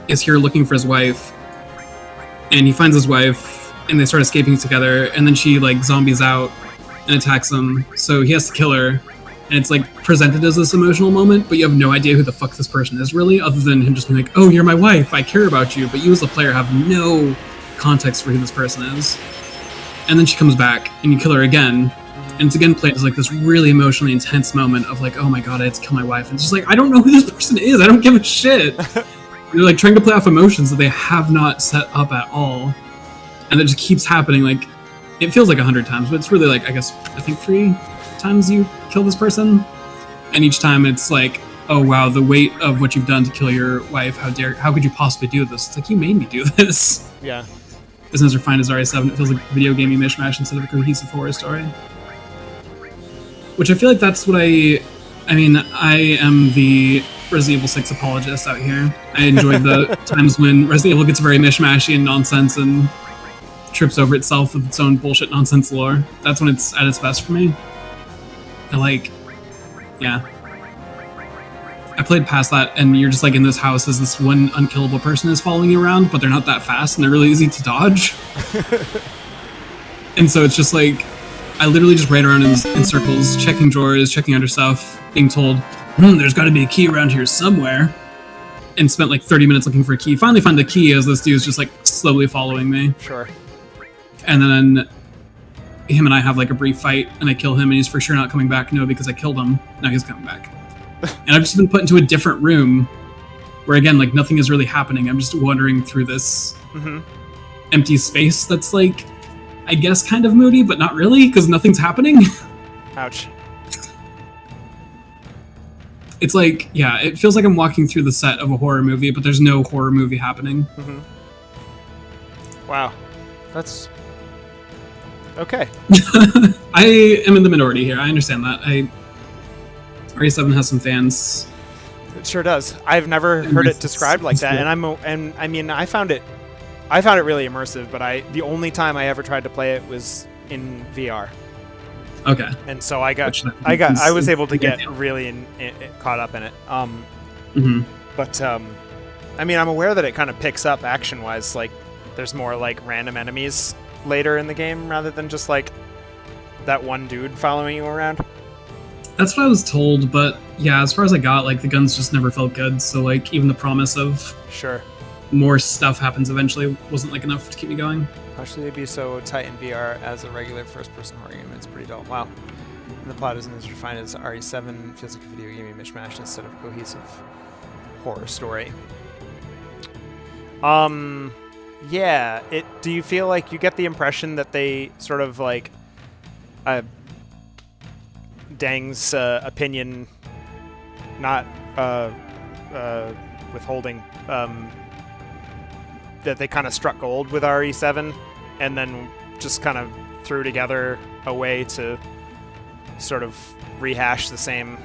Speaker 2: is here looking for his wife. And he finds his wife, and they start escaping together. And then she like zombies out and attacks him. So he has to kill her. And it's like presented as this emotional moment, but you have no idea who the fuck this person is really, other than him just being like, oh, you're my wife, I care about you. But you as the player have no context for who this person is. And then she comes back and you kill her again. And it's again played as like this really emotionally intense moment of like, oh my god, I had to kill my wife. And it's just like, I don't know who this person is. I don't give a shit. They're like trying to play off emotions that they have not set up at all. And it just keeps happening. Like, it feels like 100 times, but it's really like, I think 3 times you kill this person, and each time it's like, oh wow, the weight of what you've done to kill your wife, how could you possibly do this? It's like, you made me do this.
Speaker 1: Yeah.
Speaker 2: Isn't as refined as RE7, it feels like video gamey mishmash instead of a cohesive horror story. Which I feel like that's what I am the Resident Evil 6 apologist out here. I enjoyed the times when Resident Evil gets very mishmashy and nonsense and trips over itself with its own bullshit nonsense lore. That's when it's at its best for me. I played past that, and you're just like in this house as this one unkillable person is following you around, but they're not that fast and they're really easy to dodge. And so it's just like, I literally just ran around in circles, checking drawers, checking under stuff, being told, there's got to be a key around here somewhere, and spent like 30 minutes looking for a key. Finally found the key as this dude's just like slowly following me.
Speaker 1: Sure.
Speaker 2: And then him and I have like a brief fight, and I kill him, and he's for sure not coming back. No, because I killed him. Now he's coming back. And I've just been put into a different room where, again, like nothing is really happening. I'm just wandering through this empty space that's like, I guess, kind of moody, but not really, because nothing's happening.
Speaker 1: Ouch.
Speaker 2: It's like, yeah, it feels like I'm walking through the set of a horror movie, but there's no horror movie happening.
Speaker 1: Wow. That's... okay.
Speaker 2: I am in the minority here. I understand that. RE7 has some fans.
Speaker 1: It sure does. I've never heard it described like that, and I found it really immersive. But the only time I ever tried to play it was in VR.
Speaker 2: Okay.
Speaker 1: And so I was able to get really caught up in it. But I'm aware that it kind of picks up action-wise. Like, there's more like random enemies later in the game rather than just like that one dude following you around.
Speaker 2: That's what I was told, but yeah, as far as I got, like the guns just never felt good. So like even the promise of more stuff happens eventually wasn't like enough to keep me going.
Speaker 1: How should they be so tight in VR as a regular first-person horror game? It's pretty dull. Wow. And the plot isn't as refined as RE7. Feels like a video game mishmash instead of a cohesive horror story. Yeah. Do you feel like you get the impression that they sort of like Dang's opinion, not withholding, that they kind of struck gold with RE7 and then just kind of threw together a way to sort of rehash the same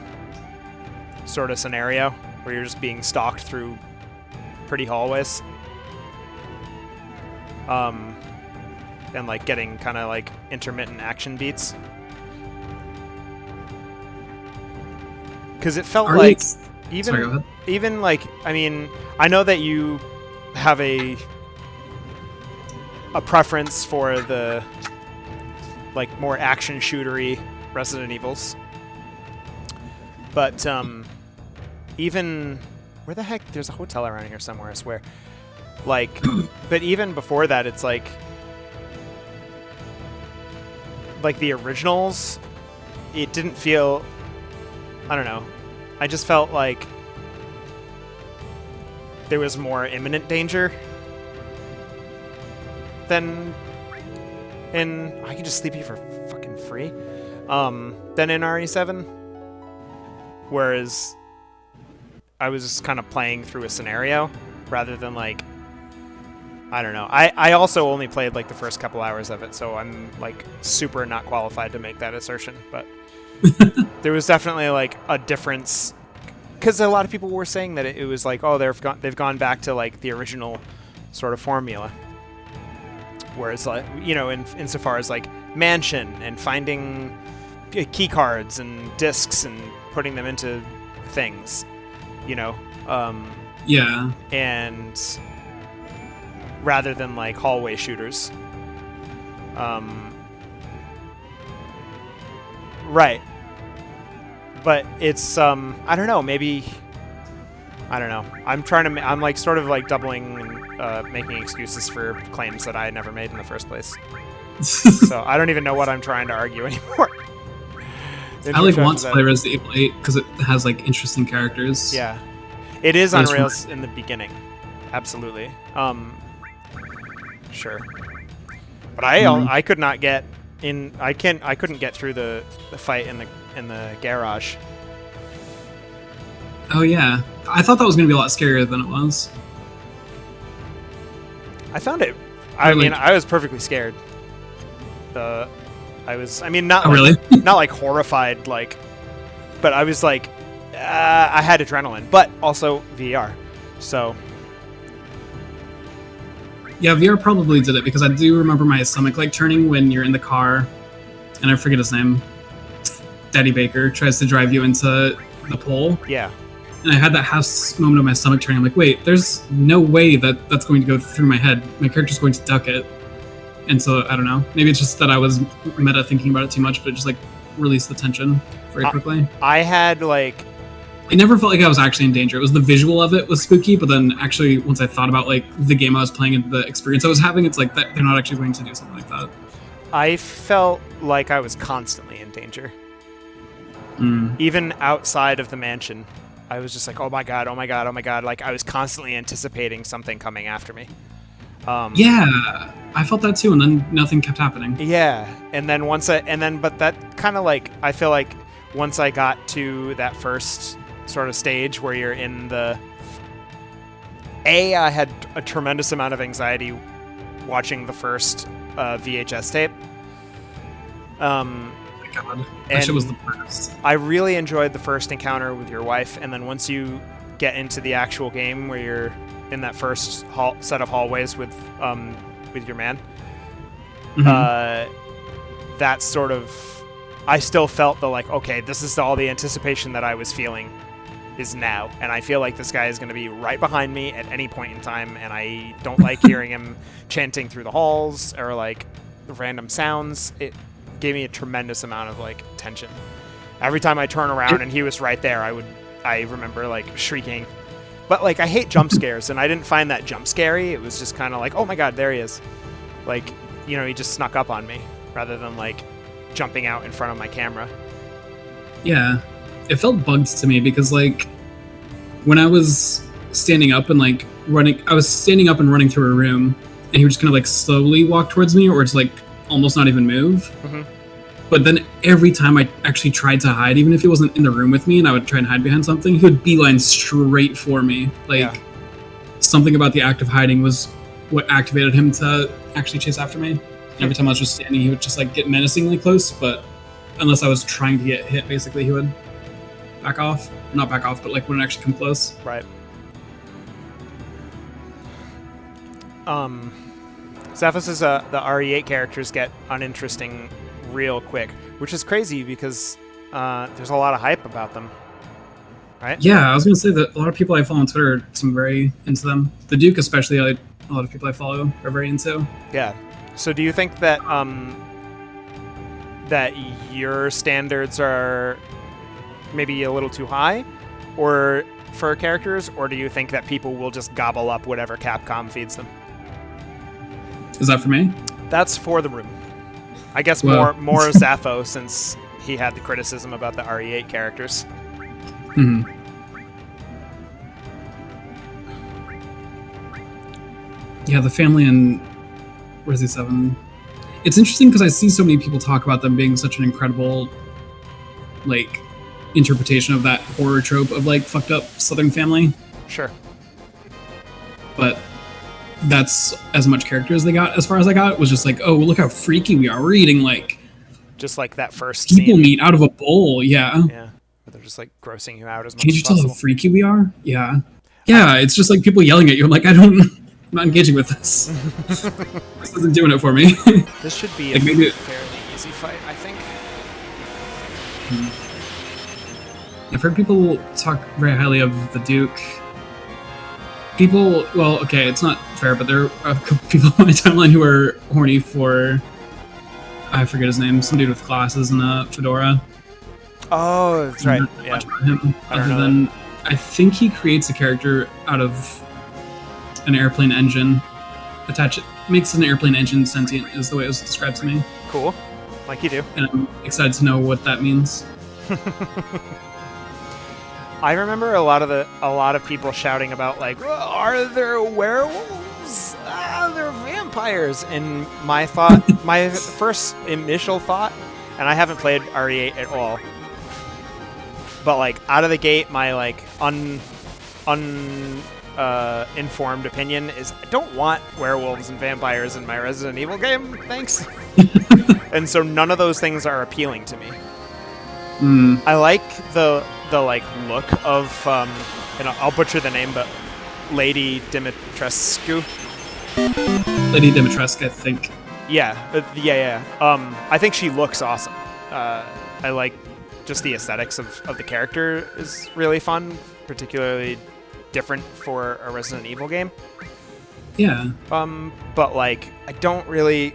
Speaker 1: sort of scenario where you're just being stalked through pretty hallways, and like getting kind of like intermittent action beats. Because it felt like even like, I know that you have a preference for the like more action shootery Resident Evils, but even where the heck, there's a hotel around here somewhere, I swear. Like, but even before that, it's like like the originals, it didn't feel, I don't know, I just felt like there was more imminent danger than in, I can just sleep here for fucking free, than in RE7, whereas I was just kind of playing through a scenario rather than like, I don't know. I also only played like the first couple hours of it, so I'm like super not qualified to make that assertion, but there was definitely like a difference, because a lot of people were saying that it was like, oh, they've gone back to like the original sort of formula, whereas like, you know, insofar as like mansion and finding key cards and discs and putting them into things, you know,
Speaker 2: Yeah.
Speaker 1: and rather than like hallway shooters. Right. But it's, I don't know, maybe, I don't know. I'm like sort of like doubling and making excuses for claims that I never made in the first place. So I don't even know what I'm trying to argue anymore.
Speaker 2: I like want to play Resident Evil 8 because it has like interesting characters.
Speaker 1: Yeah. It is on rails in the beginning. Absolutely. Sure. But I could not get in. I couldn't get through the fight in the garage.
Speaker 2: Oh yeah, I thought that was gonna be a lot scarier than it was.
Speaker 1: I found it. I mean, I was perfectly scared. I mean, not like,
Speaker 2: really?
Speaker 1: not like horrified, like, but I was like, I had adrenaline, but also VR, so.
Speaker 2: Yeah, VR probably did it because I do remember my stomach like turning when you're in the car, and I forget his name. Daddy Baker tries to drive you into the pole.
Speaker 1: Yeah.
Speaker 2: And I had that house moment of my stomach turning. I'm like, wait, there's no way that's going to go through my head. My character's going to duck it. And so, I don't know. Maybe it's just that I was meta thinking about it too much, but it just like released the tension very quickly.
Speaker 1: I had like...
Speaker 2: I never felt like I was actually in danger. It was the visual of it was spooky, but then actually once I thought about like the game I was playing and the experience I was having, it's like they're not actually going to do something like that.
Speaker 1: I felt like I was constantly in danger. Even outside of the mansion. I was just like, oh my god, oh my god, oh my god. Like I was constantly anticipating something coming after me.
Speaker 2: Yeah, I felt that too, and then nothing kept happening.
Speaker 1: Yeah, and then but that kind of like, I feel like once I got to that first sort of stage where you're in the... I had a tremendous amount of anxiety watching the first VHS tape.
Speaker 2: God, that shit was the best.
Speaker 1: I really enjoyed the first encounter with your wife, and then once you get into the actual game where you're in that first set of hallways with your man, that's sort of... I still felt the like, okay, this is all the anticipation that I was feeling is now, and I feel like this guy is going to be right behind me at any point in time, and I don't like hearing him chanting through the halls or like random sounds. It gave me a tremendous amount of like tension. Every time I turn around and he was right there, I remember like shrieking. But like I hate jump scares, and I didn't find that jump scary. It was just kind of like, oh my god, there he is. Like, you know, he just snuck up on me rather than like jumping out in front of my camera.
Speaker 2: Yeah, it felt bugged to me because like when I was standing up and like running, I was standing up and running through a room, and he would just kind of like slowly walk towards me, or just like almost not even move. But then every time I actually tried to hide, even if he wasn't in the room with me and I would try and hide behind something, he would beeline straight for me. Like something about the act of hiding was what activated him to actually chase after me. Every time I was just standing, he would just like get menacingly close, but unless I was trying to get hit, basically, he would back off. Not back off, but like wouldn't actually come close.
Speaker 1: Right. Zephyr says the RE8 characters get uninteresting real quick, which is crazy because there's a lot of hype about them. Right?
Speaker 2: Yeah, I was going to say that a lot of people I follow on Twitter seem very into them. The Duke especially, a lot of people I follow are very into.
Speaker 1: Yeah. So do you think that that your standards are maybe a little too high or for characters, or do you think that people will just gobble up whatever Capcom feeds them?
Speaker 2: Is that for me?
Speaker 1: That's for the room. I guess
Speaker 2: Well.
Speaker 1: more Zaffo, since he had the criticism about the RE8 characters.
Speaker 2: Mhm. Yeah, the family in Resi 7. It's interesting because I see so many people talk about them being such an incredible, like, interpretation of that horror trope of, like, fucked up Southern family.
Speaker 1: Sure.
Speaker 2: But that's as much character as they got. As far as I got, it was just like, oh, look how freaky we are. We're eating, like,
Speaker 1: Just like that first
Speaker 2: people
Speaker 1: scene.
Speaker 2: meat out of a bowl. Yeah.
Speaker 1: Yeah. Where they're just like grossing you out as much
Speaker 2: Can't
Speaker 1: as
Speaker 2: you tell
Speaker 1: possible.
Speaker 2: how freaky we are? Yeah. Yeah, it's just like people yelling at you. I'm like, I'm not engaging with this. This isn't doing it for me.
Speaker 1: This should be
Speaker 2: Like,
Speaker 1: a
Speaker 2: maybe-
Speaker 1: fairly easy fight, I think.
Speaker 2: I've heard people talk very highly of the Duke. People, well, okay, it's not fair, but there are a couple people on my timeline who are horny for, I forget his name, some dude with glasses and a fedora.
Speaker 1: Oh, that's right.
Speaker 2: I don't know
Speaker 1: Yeah.
Speaker 2: much about him,
Speaker 1: I don't
Speaker 2: other
Speaker 1: know
Speaker 2: than I think he creates a character out of an airplane engine. Makes an airplane engine sentient is the way it was described to me,
Speaker 1: Cool. Like you do.
Speaker 2: and I'm excited to know what that means.
Speaker 1: I remember a lot of people shouting about like, "Oh, are there werewolves? Ah, they're vampires." And my my first initial thought, and I haven't played RE8 at all, but like out of the gate, my like informed opinion is I don't want werewolves and vampires in my Resident Evil game. Thanks. And so none of those things are appealing to me. I like the like look of and I'll butcher the name, but Lady Dimitrescu.
Speaker 2: Lady Dimitrescu, I think.
Speaker 1: Yeah. I think she looks awesome. I like just the aesthetics of the character is really fun, particularly different for a Resident Evil game.
Speaker 2: Yeah.
Speaker 1: But like I don't really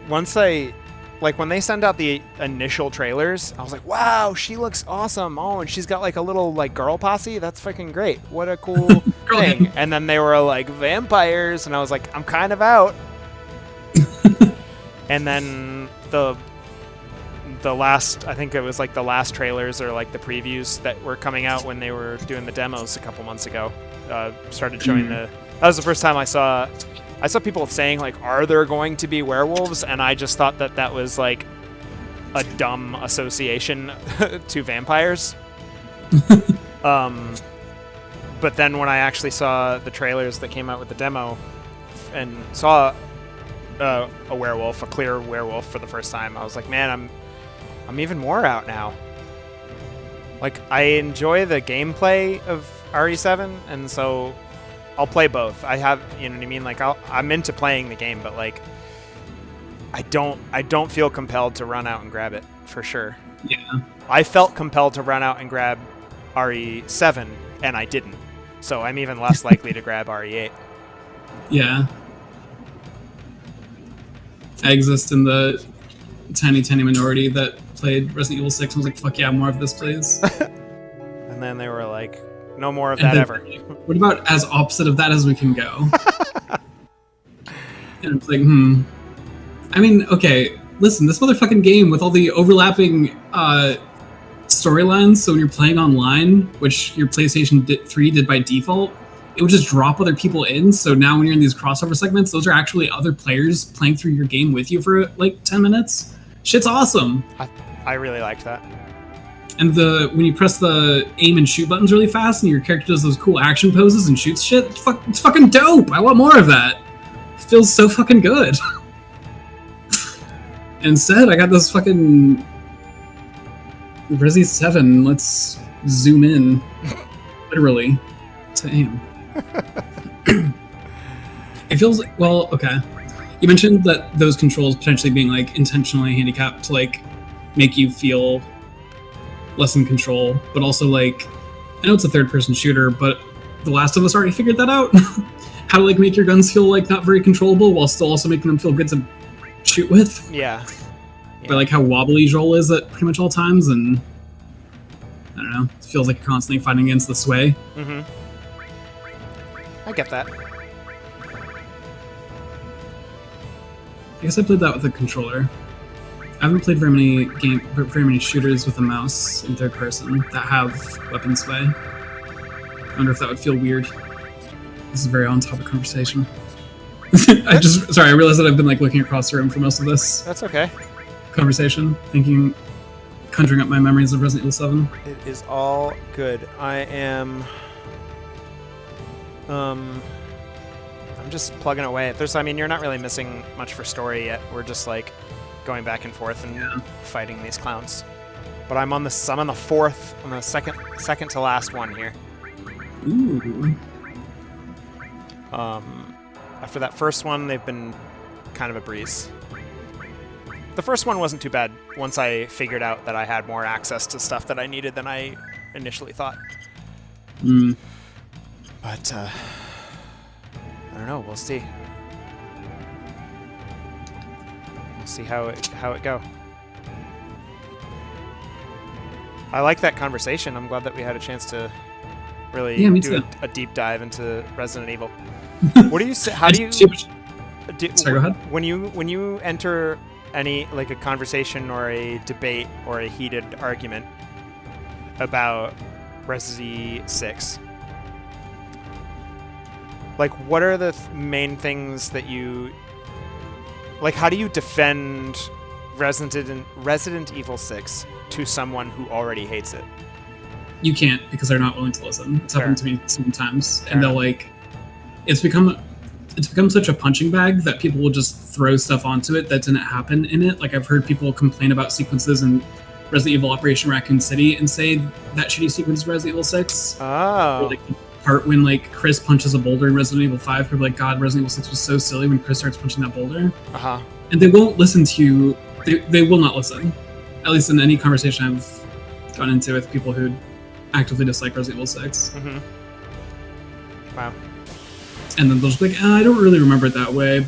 Speaker 1: when they send out the initial trailers, I was like, wow, she looks awesome. Oh, and she's got like a little like girl posse. That's fucking great. What a cool thing.
Speaker 2: gang.
Speaker 1: And then they were like vampires, and I was like, I'm kind of out. And then the last, I think it was like the last trailers or like the previews that were coming out when they were doing the demos a couple months ago, started showing that was the first time I saw people saying like, are there going to be werewolves? And I just thought that was like a dumb association to vampires. But then when I actually saw the trailers that came out with the demo and saw a werewolf, a clear werewolf for the first time, I was like, man, I'm even more out now. Like, I enjoy the gameplay of RE7, and so I'll play both. I have, you know what I mean? Like, I'm into playing the game, but like, I don't feel compelled to run out and grab it for sure.
Speaker 2: Yeah.
Speaker 1: I felt compelled to run out and grab RE7, and I didn't. So I'm even less likely to grab RE8.
Speaker 2: Yeah. I exist in the tiny minority that played Resident Evil 6 and was like, fuck yeah, more of this, please.
Speaker 1: And then they were like, no more of
Speaker 2: And
Speaker 1: that
Speaker 2: then,
Speaker 1: ever.
Speaker 2: What about as opposite of that as we can go? And it's like, I mean, okay, listen, this motherfucking game with all the overlapping storylines, so when you're playing online, which your PlayStation 3 did by default, it would just drop other people in, so now when you're in these crossover segments, those are actually other players playing through your game with you for like 10 minutes. Shit's awesome.
Speaker 1: I really liked that.
Speaker 2: And when you press the aim and shoot buttons really fast and your character does those cool action poses and shoots shit, it's fucking dope. I want more of that. It feels so fucking good. Instead, I got this fucking Resi 7. Let's zoom in, literally, to aim. It feels like, well, okay. You mentioned that those controls potentially being like intentionally handicapped to like make you feel less in control, but also like, I know it's a third-person shooter, but The Last of Us already figured that out. How to like make your guns feel like not very controllable while still also making them feel good to shoot with.
Speaker 1: Yeah.
Speaker 2: But like how wobbly Joel is at pretty much all times, and I don't know, it feels like you're constantly fighting against the sway.
Speaker 1: Mm-hmm. I get that.
Speaker 2: I guess I played that with a controller. I haven't played very many shooters with a mouse in third person that have weapon sway. I wonder if that would feel weird. This is a very on-topic conversation. I realized that I've been like looking across the room for most of this.
Speaker 1: That's okay.
Speaker 2: Conversation, conjuring up my memories of Resident Evil 7.
Speaker 1: It is all good. I am. I'm just plugging away. You're not really missing much for story yet. We're just like going back and forth and fighting these clowns. But I'm on the fourth, on the second to last one here.
Speaker 2: Ooh.
Speaker 1: After that first one, they've been kind of a breeze. The first one wasn't too bad once I figured out that I had more access to stuff that I needed than I initially thought. But, I don't know, we'll see. We'll see how it go. I like that conversation. I'm glad that we had a chance to really do a deep dive into Resident Evil. What do you say? How do you?
Speaker 2: Sorry, go ahead.
Speaker 1: When you enter any like a conversation or a debate or a heated argument about Resident 6, like what are the main things that you like? How do you defend Resident Evil 6 to someone who already hates it?
Speaker 2: You can't, because they're not willing to listen. It's happened to me sometimes, and they'll like. It's become such a punching bag that people will just throw stuff onto it that didn't happen in it. Like I've heard people complain about sequences in Resident Evil Operation Raccoon City and say that shitty sequence is Resident Evil 6.
Speaker 1: Oh.
Speaker 2: Or, like, the part when like Chris punches a boulder in Resident Evil 5, people are like, God, Resident Evil 6 was so silly when Chris starts punching that boulder.
Speaker 1: Uh-huh.
Speaker 2: And they won't listen to you. They will not listen. At least in any conversation I've gone into with people who actively dislike Resident Evil 6.
Speaker 1: Mm-hmm. Wow.
Speaker 2: And then they'll just be like, I don't really remember it that way,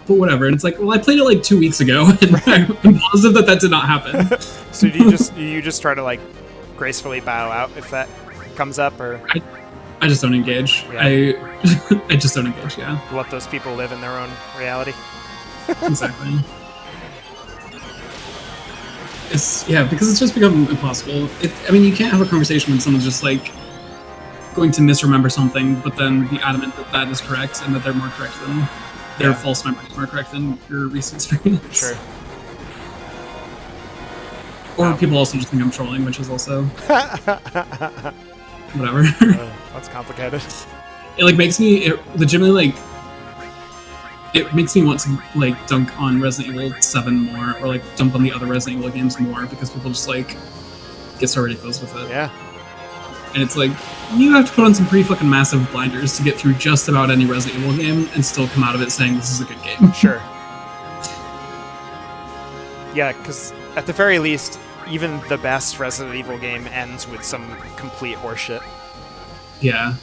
Speaker 2: but whatever. And it's like, well, I played it like 2 weeks ago, and I'm positive that did not happen.
Speaker 1: So do you just try to like gracefully bow out if that comes up, or?
Speaker 2: I just don't engage.
Speaker 1: Yeah.
Speaker 2: I just don't engage. Yeah.
Speaker 1: Let those people live in their own reality.
Speaker 2: Exactly. Because it's just become impossible. You can't have a conversation when someone's just like going to misremember something, but then be adamant that that is correct and that they're more correct than their false memory is more correct than your recent experience.
Speaker 1: Sure.
Speaker 2: Or people also just think I'm trolling, which is also whatever.
Speaker 1: That's complicated.
Speaker 2: It makes me legitimately it makes me want to like dunk on Resident Evil 7 more, or like dump on the other Resident Evil games more, because people just like get so ridiculous with it.
Speaker 1: Yeah.
Speaker 2: And it's like, you have to put on some pretty fucking massive blinders to get through just about any Resident Evil game and still come out of it saying this is a good game.
Speaker 1: Sure. Yeah, because at the very least, even the best Resident Evil game ends with some complete horseshit.
Speaker 2: Yeah.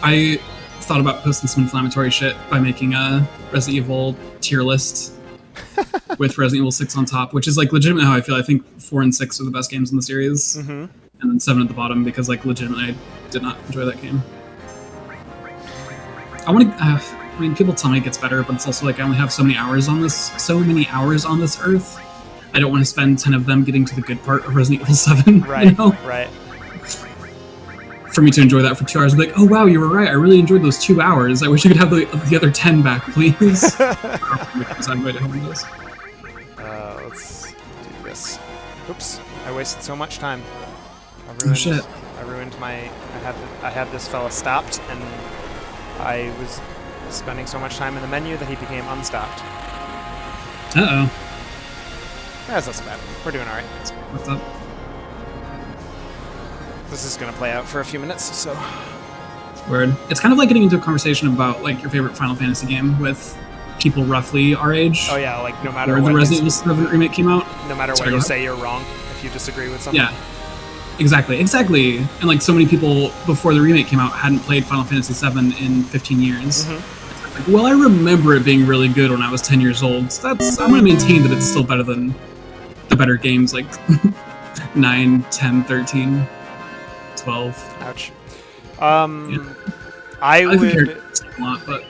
Speaker 2: I thought about posting some inflammatory shit by making a Resident Evil tier list with Resident Evil 6 on top, which is like legitimately how I feel. I think 4 and 6 are the best games in the series.
Speaker 1: Mm-hmm.
Speaker 2: And then 7 at the bottom, because like legitimately I did not enjoy that game. People tell me it gets better, but it's also like I only have so many hours on this earth. I don't want to spend 10 of them getting to the good part of Resident Evil 7.
Speaker 1: Right,
Speaker 2: you know?
Speaker 1: right.
Speaker 2: For me to enjoy that for 2 hours, I'd be like, oh wow, you were right, I really enjoyed those 2 hours. I wish I could have the other 10 back, please. Because I'm way to home this.
Speaker 1: Let's do this. Oops, I wasted so much time.
Speaker 2: Oh shit.
Speaker 1: I ruined I had this fella stopped, and I was spending so much time in the menu that he became unstopped.
Speaker 2: Uh-oh.
Speaker 1: That's not so bad. We're doing alright.
Speaker 2: What's up?
Speaker 1: This is gonna play out for a few minutes, so...
Speaker 2: Word. It's kind of like getting into a conversation about like your favorite Final Fantasy game with people roughly our age.
Speaker 1: Oh yeah, like no matter
Speaker 2: what
Speaker 1: the
Speaker 2: Resident Evil 7 remake came out.
Speaker 1: No matter what you say, you're wrong if you disagree with something.
Speaker 2: Yeah. Exactly. And like so many people before the remake came out hadn't played Final Fantasy 7 in 15 years.
Speaker 1: Mm-hmm.
Speaker 2: Like, well, I remember it being really good when I was 10 years old. So I'm going to maintain that it's still better than the better games like 9, 10, 13, 12.
Speaker 1: Ouch.
Speaker 2: Yeah.
Speaker 1: I would
Speaker 2: a lot, but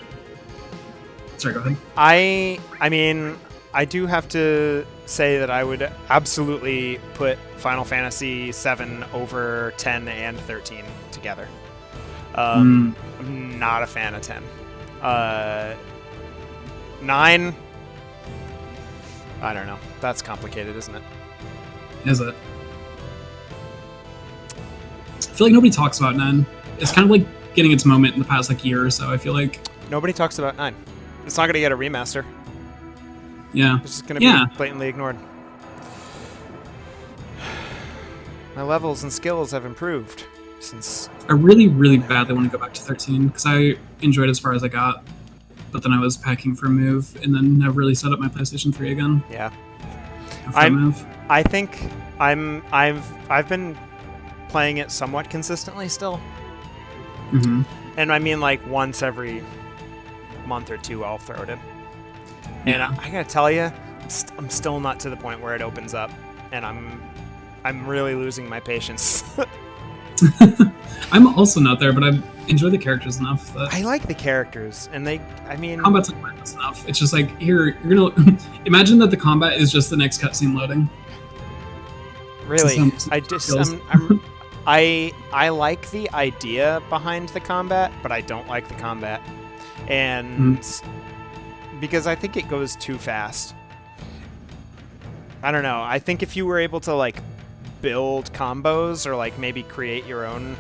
Speaker 2: sorry, go ahead.
Speaker 1: I mean, I do have to say that I would absolutely put Final Fantasy VII over 10 and 13 together. I'm not a fan of 10. 9, I don't know. That's complicated, isn't it?
Speaker 2: Is it? I feel like nobody talks about 9. It's kind of like getting its moment in the past like year or so. I feel like
Speaker 1: nobody talks about 9. It's not going to get a remaster.
Speaker 2: Yeah.
Speaker 1: It's just going to be blatantly ignored. My levels and skills have improved since...
Speaker 2: I really, really badly want to go back to 13 because I enjoyed as far as I got, but then I was packing for a move and then never really set up my PlayStation 3 again.
Speaker 1: Yeah.
Speaker 2: Move.
Speaker 1: I think I've been playing it somewhat consistently still.
Speaker 2: Mm-hmm.
Speaker 1: And I mean, like, once every month or two, I'll throw it in. And I gotta tell you, I'm still not to the point where it opens up, and I'm really losing my patience.
Speaker 2: I'm also not there, but I enjoy the characters enough that
Speaker 1: I like the characters, and
Speaker 2: combat's like mindless enough. It's just like you're gonna imagine that the combat is just the next cutscene loading.
Speaker 1: Really, I like the idea behind the combat, but I don't like the combat, and because I think it goes too fast. I don't know. I think if you were able to like build combos or like maybe create your own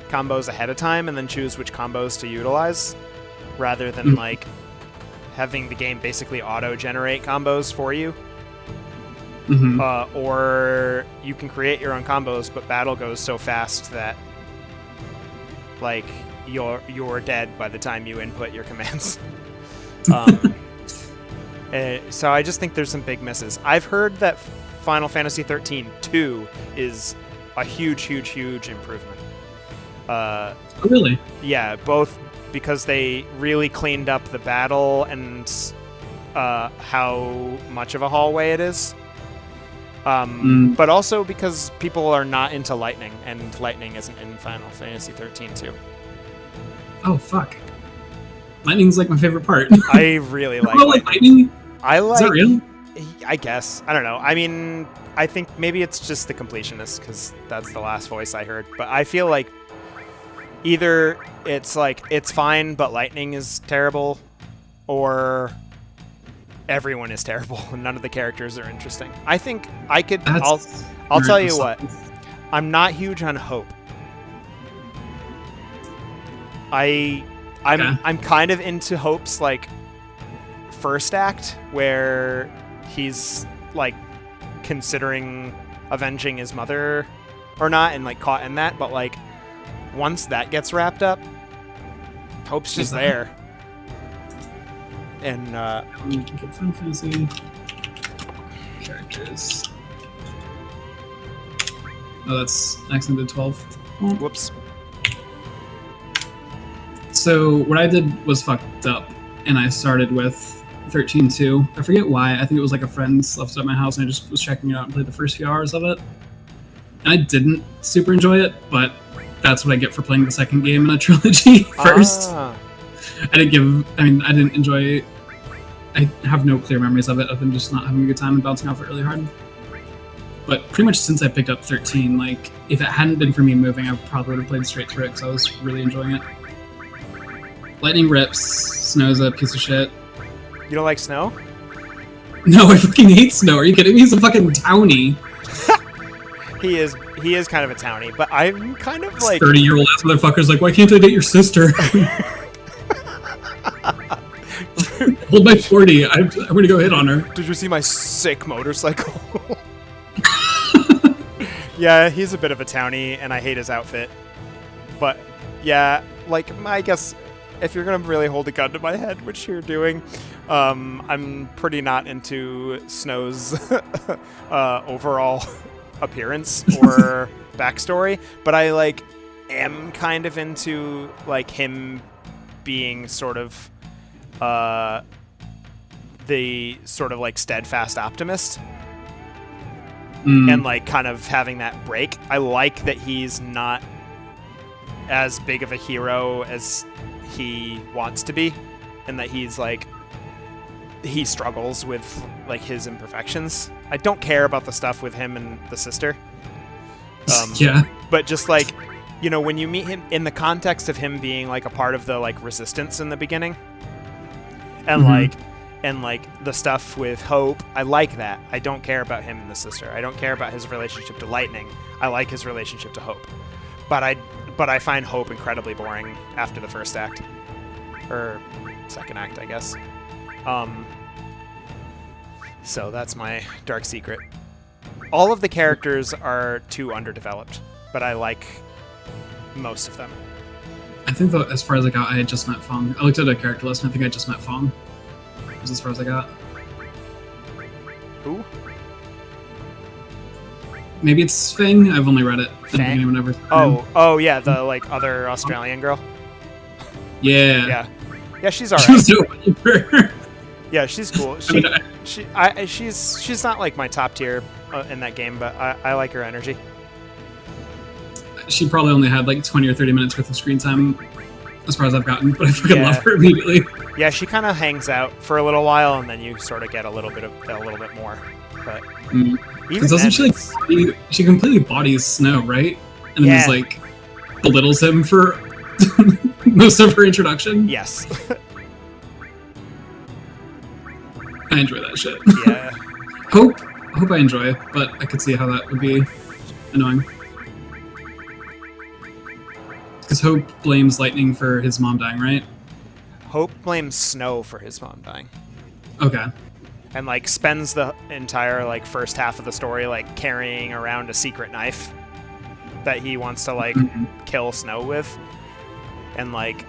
Speaker 1: combos ahead of time and then choose which combos to utilize, rather than like having the game basically auto-generate combos for you. Or you can create your own combos, but battle goes so fast that like you're dead by the time you input your commands. So I just think there's some big misses. I've heard that Final Fantasy 13-2 is a huge improvement.
Speaker 2: Really?
Speaker 1: Yeah, both because they really cleaned up the battle and how much of a hallway it is. But also because people are not into lightning, and lightning isn't in Final Fantasy 13-2.
Speaker 2: Oh, fuck. Lightning's like my favorite part.
Speaker 1: I really like
Speaker 2: lightning.
Speaker 1: Is
Speaker 2: that real?
Speaker 1: I guess. I don't know. I mean, I think maybe it's just the completionist, because that's the last voice I heard. But I feel like either it's like, it's fine, but lightning is terrible, or everyone is terrible and none of the characters are interesting. I think I could... I'll tell you what. I'm not huge on Hope. I'm kind of into Hope's like first act, where he's like considering avenging his mother or not, and like caught in that. But like once that gets wrapped up, Hope's just there. And
Speaker 2: Final Fantasy characters. Oh, that's accident 12.
Speaker 1: Whoops.
Speaker 2: So what I did was fucked up, and I started with 13-2. I forget why. I think it was like a friend's left it at my house, and I just was checking it out and played the first few hours of it. And I didn't super enjoy it, but that's what I get for playing the second game in a trilogy first. I didn't enjoy... I have no clear memories of it, other than just not having a good time and bouncing off it really hard. But pretty much since I picked up 13, like, if it hadn't been for me moving, I probably would have played straight through it, because I was really enjoying it. Lightning rips. Snow's a piece of shit.
Speaker 1: You don't like Snow?
Speaker 2: No, I fucking hate Snow. Are you kidding me? He's a fucking townie.
Speaker 1: He is kind of a townie, but I'm kind of like...
Speaker 2: 30-year-old ass motherfucker's like, why can't I date your sister? Hold my 40. I'm gonna go hit on her.
Speaker 1: Did you see my sick motorcycle? Yeah, he's a bit of a townie, and I hate his outfit. But yeah, like, I guess if you're gonna really hold a gun to my head, which you're doing, I'm pretty not into Snow's overall appearance or backstory, but I like am kind of into like him being sort of the sort of like steadfast optimist. And like kind of having that break. I like that he's not as big of a hero as he wants to be, and that he's like he struggles with like his imperfections. I don't care about the stuff with him and the sister.
Speaker 2: Yeah.
Speaker 1: But just like, you know, when you meet him in the context of him being like a part of the like resistance in the beginning, and like the stuff with Hope, I like that. I don't care about him and the sister. I don't care about his relationship to Lightning. I like his relationship to Hope. But I find Hope incredibly boring after the first act. Or second act, I guess. So that's my dark secret. All of the characters are too underdeveloped, but I like most of them.
Speaker 2: I think that as far as I got, I had just met Fong. I looked at a character list and I think I just met Fong. That was as far as I got.
Speaker 1: Who?
Speaker 2: Maybe it's Fang. I've only read it.
Speaker 1: Fang?
Speaker 2: Anyone ever
Speaker 1: Oh yeah, the like other Australian girl.
Speaker 2: Yeah.
Speaker 1: Yeah, she's alright.
Speaker 2: She was so hyper.
Speaker 1: Yeah, she's cool. She's not like my top tier in that game, but I like her energy.
Speaker 2: She probably only had like 20 or 30 minutes worth of screen time, as far as I've gotten, but I freaking love her immediately.
Speaker 1: Yeah, she kind of hangs out for a little while, and then you sort of get a little bit more. But
Speaker 2: because doesn't she like she completely bodies Snow, right? And then just like belittles him for most of her introduction.
Speaker 1: Yes.
Speaker 2: I enjoy that shit.
Speaker 1: Yeah.
Speaker 2: Hope I enjoy, but I could see how that would be annoying. Because Hope blames Lightning for his mom dying, right?
Speaker 1: Hope blames Snow for his mom dying.
Speaker 2: Okay.
Speaker 1: And like spends the entire like first half of the story like carrying around a secret knife that he wants to like kill Snow with, and like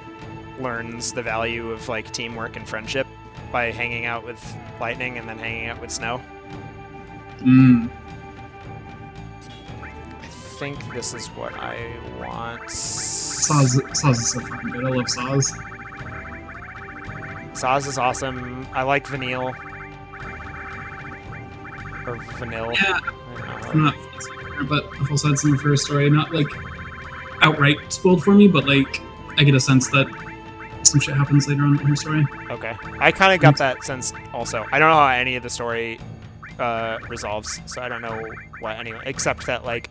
Speaker 1: learns the value of like teamwork and friendship by hanging out with Lightning and then hanging out with Snow. I think this is what I want.
Speaker 2: Saz is so fucking good. I love Saz.
Speaker 1: Saz is awesome. I like Vanille. Or Vanille.
Speaker 2: Yeah, I'm not but I've also had some of her story not like outright spoiled for me, but like I get a sense that some shit happens later on in her story.
Speaker 1: Okay. I kind of got that sense also. I don't know how any of the story resolves, so I don't know what anyway, except that like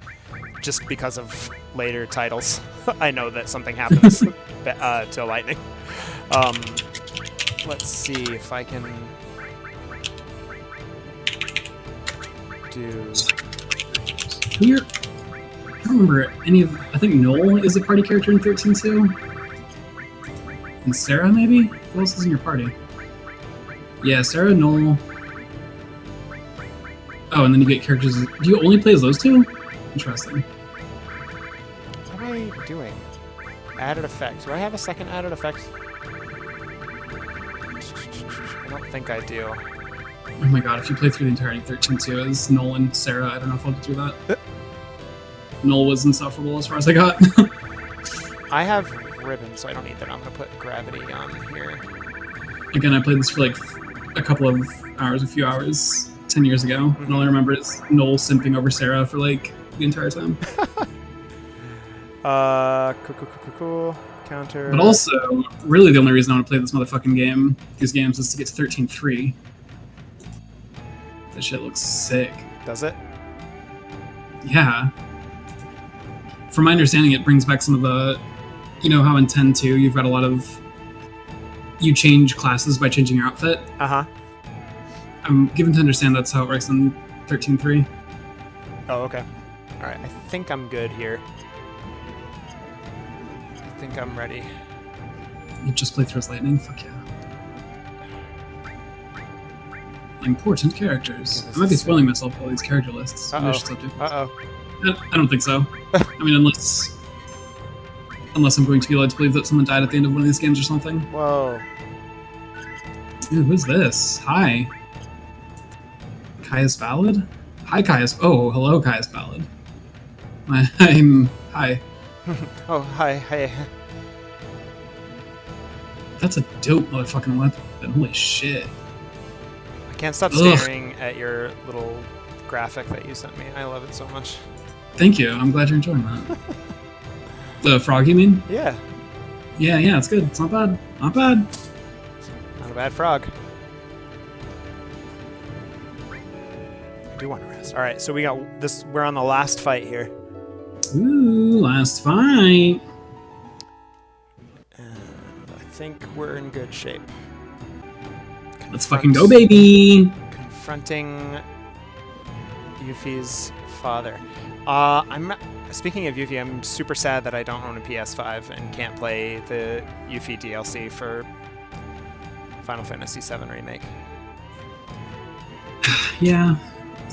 Speaker 1: just because of later titles, I know that something happens to Lightning. Let's see if I can do...
Speaker 2: I don't remember any of... I think Noel is a party character in 13-2. And Sarah, maybe? Who else is in your party? Yeah, Sarah, Noel... Oh, and then you get characters... Do you only play as those two? Interesting.
Speaker 1: What am I doing? Added effects. Do I have a second added effect? I don't think I do.
Speaker 2: Oh my god, if you play through the entirety of 13-2 as Noel and Sarah, I don't know if I'll get through that. Noel was insufferable as far as I got.
Speaker 1: I have ribbon, so I don't need that. I'm going to put gravity on here.
Speaker 2: Again, I played this for like a couple of hours, a few hours, 10 years ago, and all I remember is Noel simping over Sarah for like the entire time.
Speaker 1: Cool. Counter.
Speaker 2: But also, really the only reason I want to play this motherfucking game, these games, is to get to 13-3. That shit looks sick.
Speaker 1: Does it?
Speaker 2: Yeah. From my understanding, it brings back some of the... You know how in 10-2 you've got a lot of... You change classes by changing your outfit?
Speaker 1: Uh-huh.
Speaker 2: I'm given to understand that's how it works in 13-3.
Speaker 1: Oh, okay. Alright, I think I'm good here. I think I'm ready.
Speaker 2: You just play through as Lightning? Fuck yeah. Important characters. I might be spoiling myself with all these character lists.
Speaker 1: Uh-oh.
Speaker 2: I don't think so. I mean, unless I'm going to be led to believe that someone died at the end of one of these games or something.
Speaker 1: Whoa.
Speaker 2: Ooh, who's this? Hi. Caius Ballad? Hi, Caius. Oh, hello, Caius Ballad. Hi.
Speaker 1: Oh, hi.
Speaker 2: That's a dope motherfucking weapon. Holy shit.
Speaker 1: I can't stop staring at your little graphic that you sent me. I love it so much.
Speaker 2: Thank you. I'm glad you're enjoying that. The frog, you mean?
Speaker 1: Yeah.
Speaker 2: Yeah, it's good. It's not bad. Not bad.
Speaker 1: Not a bad frog. do want to rest. All right, so we got this. We're on the last fight here.
Speaker 2: Ooh, last fight.
Speaker 1: And I think we're in good shape.
Speaker 2: Let's fucking go, baby.
Speaker 1: Confronting Yuffie's father. Speaking of Yuffie, I'm super sad that I don't own a PS5 and can't play the Yuffie DLC for Final Fantasy VII Remake.
Speaker 2: Yeah,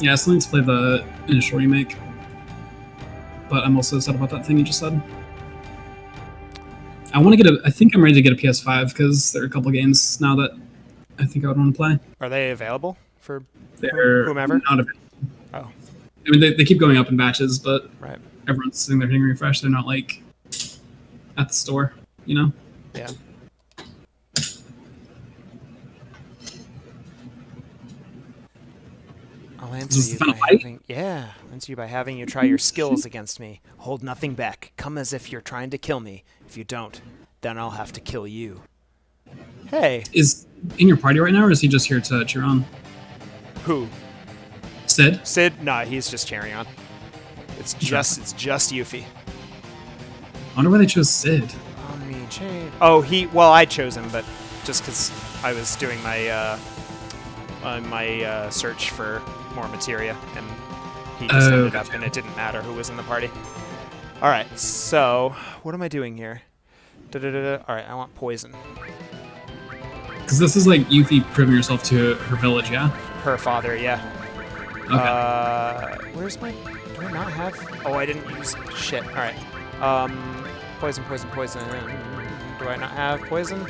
Speaker 2: I still need to play the initial remake. But I'm also sad about that thing you just said. I think I'm ready to get a PS5 because there are a couple games now that I think I would want to play.
Speaker 1: Are they available for
Speaker 2: whomever? Not available.
Speaker 1: Oh.
Speaker 2: I mean, they keep going up in batches, but
Speaker 1: right.
Speaker 2: Everyone's sitting there hitting refresh. They're not like at the store, you know?
Speaker 1: Yeah. I'll answer you by having you try your skills against me. Hold nothing back. Come as if you're trying to kill me. If you don't, then I'll have to kill you. Hey.
Speaker 2: Is in your party right now, or is he just here to cheer on?
Speaker 1: Who?
Speaker 2: Sid?
Speaker 1: Sid? Nah, he's just cheering on. It's just Yuffie.
Speaker 2: I wonder why they chose Sid.
Speaker 1: On me, chain. Oh, I chose him, but just because I was doing my search for more materia, and he just ended up, and it didn't matter who was in the party. All right, so what am I doing here? All right, I want poison.
Speaker 2: Because this is like Yuffie proving herself to her village, yeah?
Speaker 1: Her father, yeah.
Speaker 2: Okay.
Speaker 1: Where's my... Do I not have... Oh, I didn't use... Shit. All right. Poison. Do I not have poison?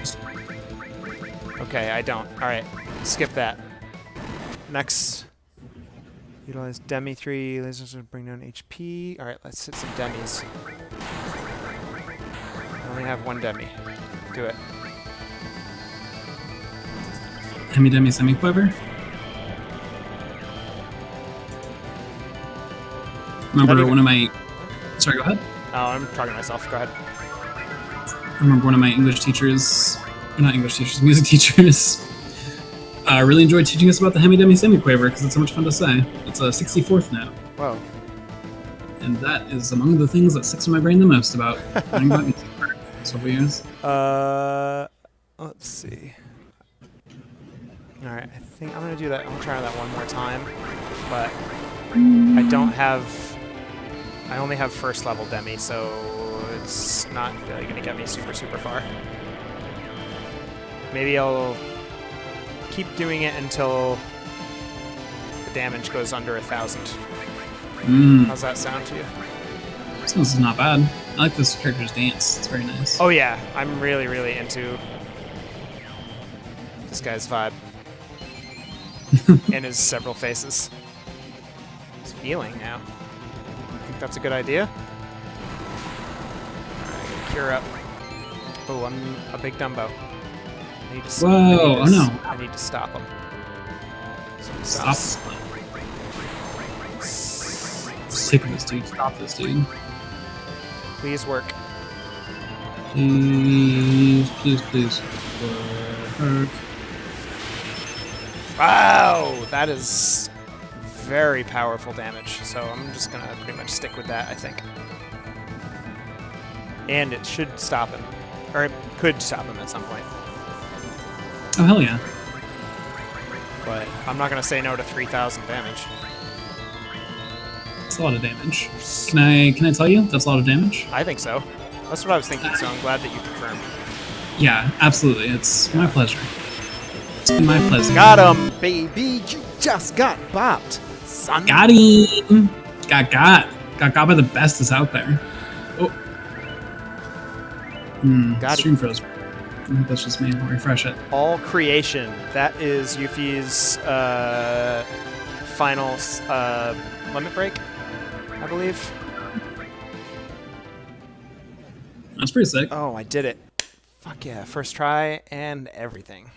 Speaker 1: Okay, I don't. All right. Skip that. Next. Utilize Demi 3 lasers to bring down HP. All right, let's hit some Demis. I only have one Demi. Do it.
Speaker 2: Demi, semi-quiver. Remember one of my... Sorry, go ahead.
Speaker 1: Oh, I'm talking to myself. Go ahead.
Speaker 2: I remember one of my English teachers... Not English teachers, music teachers... really enjoyed teaching us about the Hemi-Demi Semi-Quaver because it's so much fun to say. It's a 64th note.
Speaker 1: Whoa.
Speaker 2: And that is among the things that sticks in my brain the most about learning about music for several years.
Speaker 1: Let's see. Alright, I think I'm going to do that. I'm going to try that one more time. But I don't have... I only have first level Demi, so it's not really going to get me super, super far. Maybe I'll keep doing it until the damage goes under 1,000. How's that sound to you?
Speaker 2: This is not bad. I like this character's dance. It's very nice.
Speaker 1: Oh yeah, I'm really, really into this guy's vibe. And his several faces. He's healing now. Think that's a good idea? Alright, cure up. Oh, I'm a big Dumbo.
Speaker 2: Whoa! Oh no!
Speaker 1: I need to stop him.
Speaker 2: Stop! Sick of this dude. Stop this dude.
Speaker 1: Please work.
Speaker 2: Please. Work.
Speaker 1: Wow! That is very powerful damage. So I'm just gonna pretty much stick with that, I think. And it should stop him. Or it could stop him at some point.
Speaker 2: Oh, hell yeah.
Speaker 1: But I'm not going to say no to 3,000 damage.
Speaker 2: That's a lot of damage. Can I tell you that's a lot of damage?
Speaker 1: I think so. That's what I was thinking, so I'm glad that you confirmed.
Speaker 2: Yeah, absolutely. It's my pleasure. It's been my pleasure.
Speaker 1: Got him, baby! You just got bopped, son!
Speaker 2: Got him! Got by the bestest out there. Oh. Stream froze. That's just me. I'll refresh it.
Speaker 1: All creation. That is Yuffie's final limit break, I believe.
Speaker 2: That's pretty sick.
Speaker 1: Oh, I did it. Fuck yeah. First try and everything.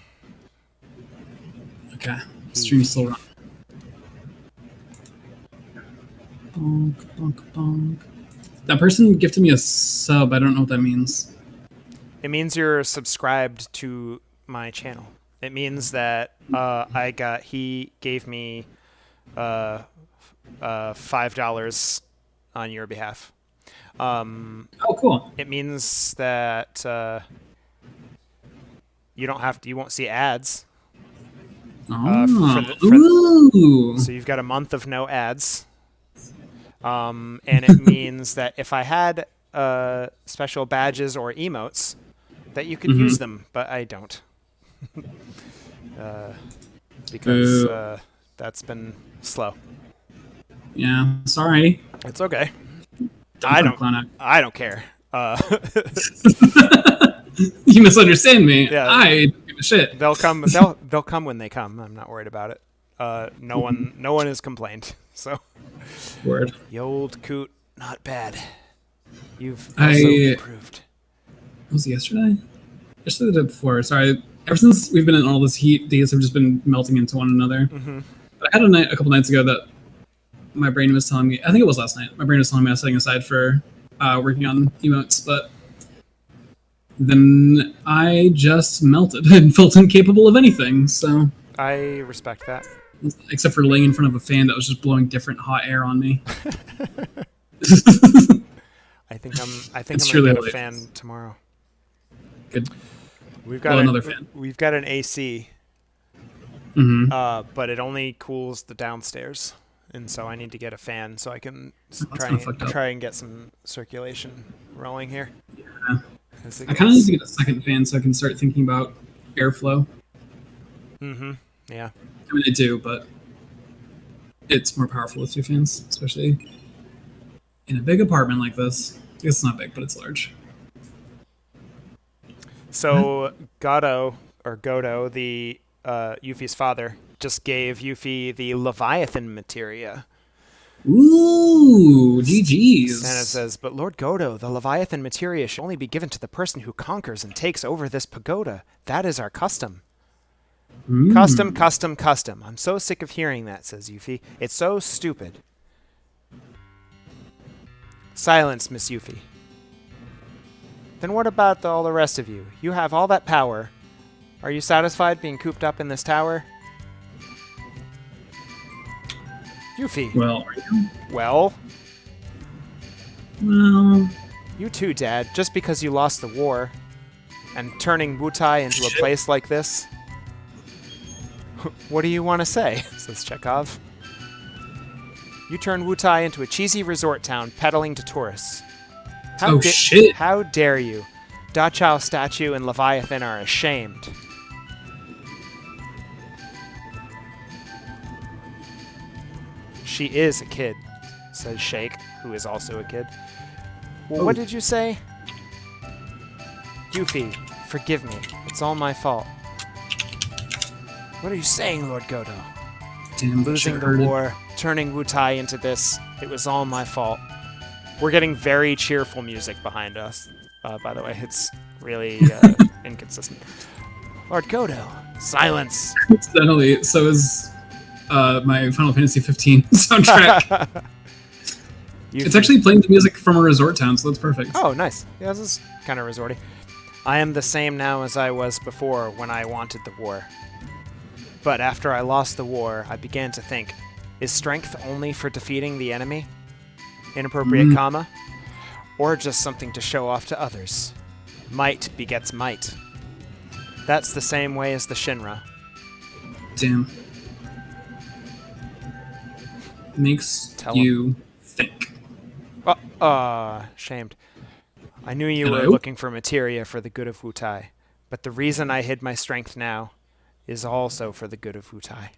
Speaker 2: Okay. Stream's still running. Bonk, bonk, bonk. That person gifted me a sub. I don't know what that means.
Speaker 1: It means you're subscribed to my channel. It means that he gave me $5 on your behalf.
Speaker 2: Oh, cool.
Speaker 1: It means that you won't see ads.
Speaker 2: Ooh.
Speaker 1: So you've got a month of no ads. And it means that if I had special badges or emotes, that you could use them, but I don't. Because that's been slow.
Speaker 2: Yeah, sorry.
Speaker 1: It's okay. I don't care.
Speaker 2: You misunderstand me.
Speaker 1: Yeah.
Speaker 2: I don't give a shit.
Speaker 1: They'll come when they come. I'm not worried about it. No one has complained. So
Speaker 2: Word.
Speaker 1: the old coot, not bad. You've also improved.
Speaker 2: Was it yesterday? Yesterday the day before. Sorry. Ever since we've been in all this heat, days have just been melting into one another.
Speaker 1: Mm-hmm.
Speaker 2: But I had a couple nights ago that my brain was telling me, I think it was last night, my brain was telling me I was setting aside for working on emotes, but then I just melted and felt incapable of anything, so...
Speaker 1: I respect that.
Speaker 2: Except for laying in front of a fan that was just blowing different hot air on me.
Speaker 1: I think I'm gonna get a fan tomorrow.
Speaker 2: Good.
Speaker 1: We've got
Speaker 2: another fan.
Speaker 1: We've got an AC, but it only cools the downstairs, and so I need to get a fan so I can try and get some circulation rolling here.
Speaker 2: Yeah. I kind of need to get a second fan so I can start thinking about airflow.
Speaker 1: Mm-hmm. Yeah.
Speaker 2: I mean, I do, but it's more powerful with two fans, especially in a big apartment like this. It's not big, but it's large.
Speaker 1: So Godo, the Yuffie's father, just gave Yuffie the Leviathan materia.
Speaker 2: Ooh, GG's.
Speaker 1: Staniv says, but Lord Godo, the Leviathan materia should only be given to the person who conquers and takes over this pagoda. That is our custom. Custom, custom, custom. I'm so sick of hearing that, says Yuffie. It's so stupid. Silence, Miss Yuffie. Then what about all the rest of you? You have all that power. Are you satisfied being cooped up in this tower? Yuffie.
Speaker 2: Well, are you?
Speaker 1: Well?
Speaker 2: Well...
Speaker 1: You too, Dad. Just because you lost the war and turning Wutai into a place like this... What do you want to say? Says Chekhov. You turned Wutai into a cheesy resort town peddling to tourists.
Speaker 2: Shit!
Speaker 1: How dare you? Dachau statue and Leviathan are ashamed. She is a kid, says Sheikh, who is also a kid. Well, what did you say? Yuffie, forgive me. It's all my fault. What are you saying, Lord Godo?
Speaker 2: Damn,
Speaker 1: losing the war, turning Wutai into this. It was all my fault. We're getting very cheerful music behind us, by the way. It's really inconsistent. Lord Godo, silence.
Speaker 2: Incidentally, so is my Final Fantasy 15 soundtrack. It's actually playing the music from a resort town, so that's perfect.
Speaker 1: Oh, nice. Yeah, this is kind of resorty. I am the same now as I was before when I wanted the war. But after I lost the war, I began to think, is strength only for defeating the enemy? Inappropriate comma? Or just something to show off to others? Might begets might. That's the same way as the Shinra.
Speaker 2: Damn. Makes you think.
Speaker 1: Shamed. I knew you were looking for materia for the good of Wutai, but the reason I hid my strength now is also for the good of Wutai.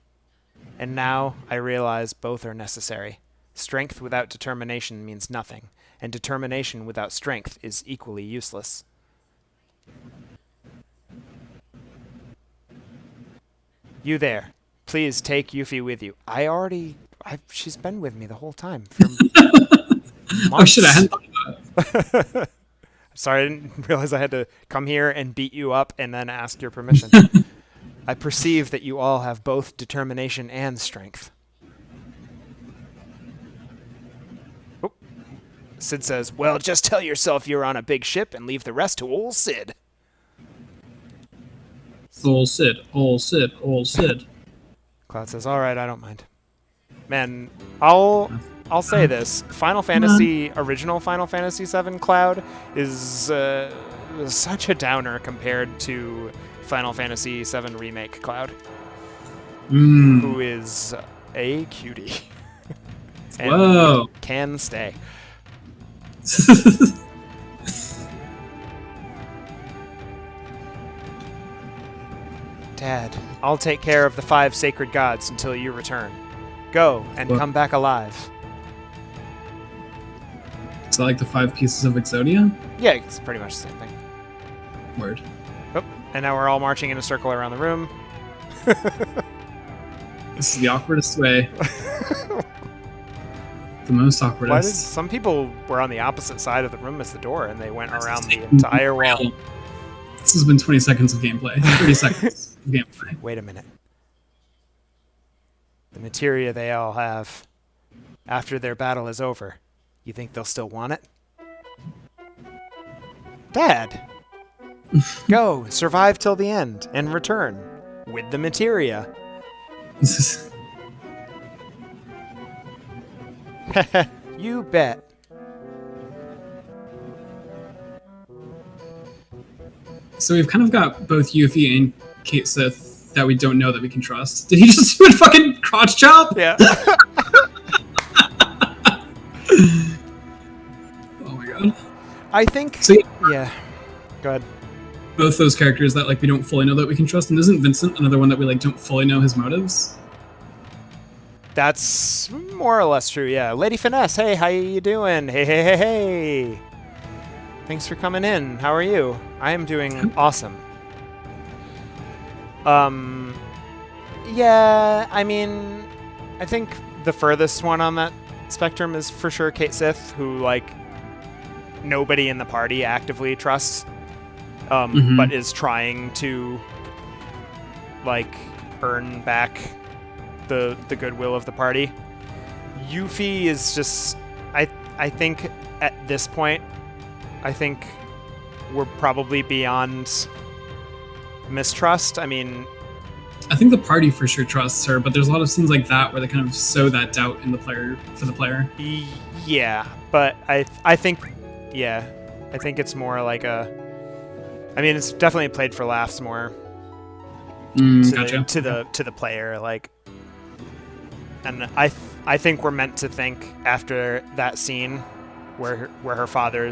Speaker 1: And now I realize both are necessary. Strength without determination means nothing, and determination without strength is equally useless. You there. Please take Yuffie with you. She's been with me the whole time. For months.
Speaker 2: Oh shit, I hadn't thought about it.
Speaker 1: Sorry, I didn't realize I had to come here and beat you up and then ask your permission. I perceive that you all have both determination and strength. Oh. Sid says, well, just tell yourself you're on a big ship and leave the rest to old Sid.
Speaker 2: Old Sid, old Sid, old Sid.
Speaker 1: Cloud says, all right, I don't mind. Man, I'll say this: original Final Fantasy VII Cloud is such a downer compared to Final Fantasy VII Remake Cloud, who is a cutie and
Speaker 2: Whoa.
Speaker 1: can stay. Dad, I'll take care of the 5 sacred gods until you return. Go and come back alive.
Speaker 2: Is that like the 5 pieces of Exodia?
Speaker 1: Yeah, it's pretty much the same thing.
Speaker 2: Word.
Speaker 1: Oh, and now we're all marching in a circle around the room.
Speaker 2: This is the awkwardest way. The most awkwardest.
Speaker 1: Some people were on the opposite side of the room as the door, and they went around the entire wall.
Speaker 2: This has been 20 seconds of gameplay. 30 seconds of gameplay.
Speaker 1: Wait a minute. The materia they all have, after their battle is over, you think they'll still want it? Dad! Go, survive till the end, and return. With the materia. You bet.
Speaker 2: So we've kind of got both Yuffie and Kate Sith that we don't know that we can trust. Did he just do a fucking crotch chop?
Speaker 1: Yeah.
Speaker 2: Oh my god.
Speaker 1: I think...
Speaker 2: So
Speaker 1: yeah. Go ahead.
Speaker 2: Both those characters that like we don't fully know that we can trust, and isn't Vincent another one that we like don't fully know his motives?
Speaker 1: That's more or less true, yeah. Lady Finesse, hey, how you doing? Hey, hey, hey, hey. Thanks for coming in. How are you? I am doing awesome. Yeah, I mean, I think the furthest one on that spectrum is for sure Kate Sith, who, like, nobody in the party actively trusts, but is trying to, like, earn back the goodwill of the party. Yuffie is just, I think at this point, I think we're probably beyond mistrust. I mean,
Speaker 2: I think the party for sure trusts her, but there's a lot of scenes like that where they kind of sow that doubt in the player for the player.
Speaker 1: Yeah, but I think it's more like a. I mean, it's definitely played for laughs more.
Speaker 2: Gotcha.
Speaker 1: To the player, like, and I think we're meant to think after that scene where her father,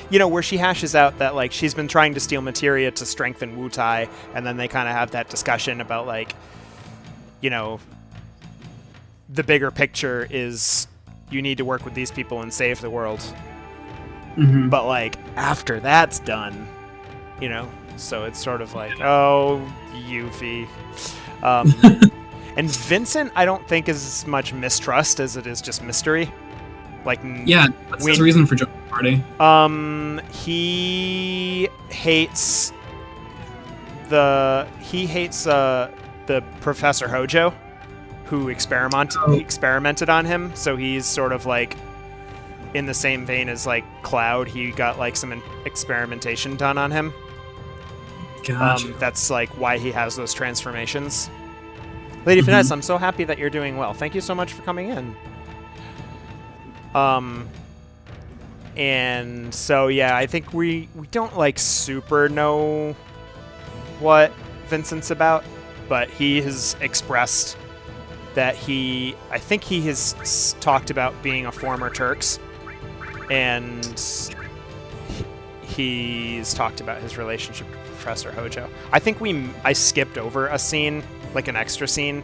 Speaker 1: where she hashes out that, like, she's been trying to steal materia to strengthen Wu Tai, and then they kind of have that discussion about, like, the bigger picture is you need to work with these people and save the world. But, like, after that's done, so it's sort of like, oh, Yuffie. And Vincent, I don't think is as much mistrust as it is just mystery. Like,
Speaker 2: yeah, that's the reason for joining the party.
Speaker 1: He hates the Professor Hojo, who experimented on him. So he's sort of like in the same vein as like Cloud. He got like some experimentation done on him.
Speaker 2: Gotcha.
Speaker 1: That's like why he has those transformations. Lady Finesse, I'm so happy that you're doing well. Thank you so much for coming in. And so, yeah, I think we don't, like, super know what Vincent's about, but he has expressed that I think he has talked about being a former Turks, and he's talked about his relationship with Professor Hojo. I think I skipped over a scene, like an extra scene,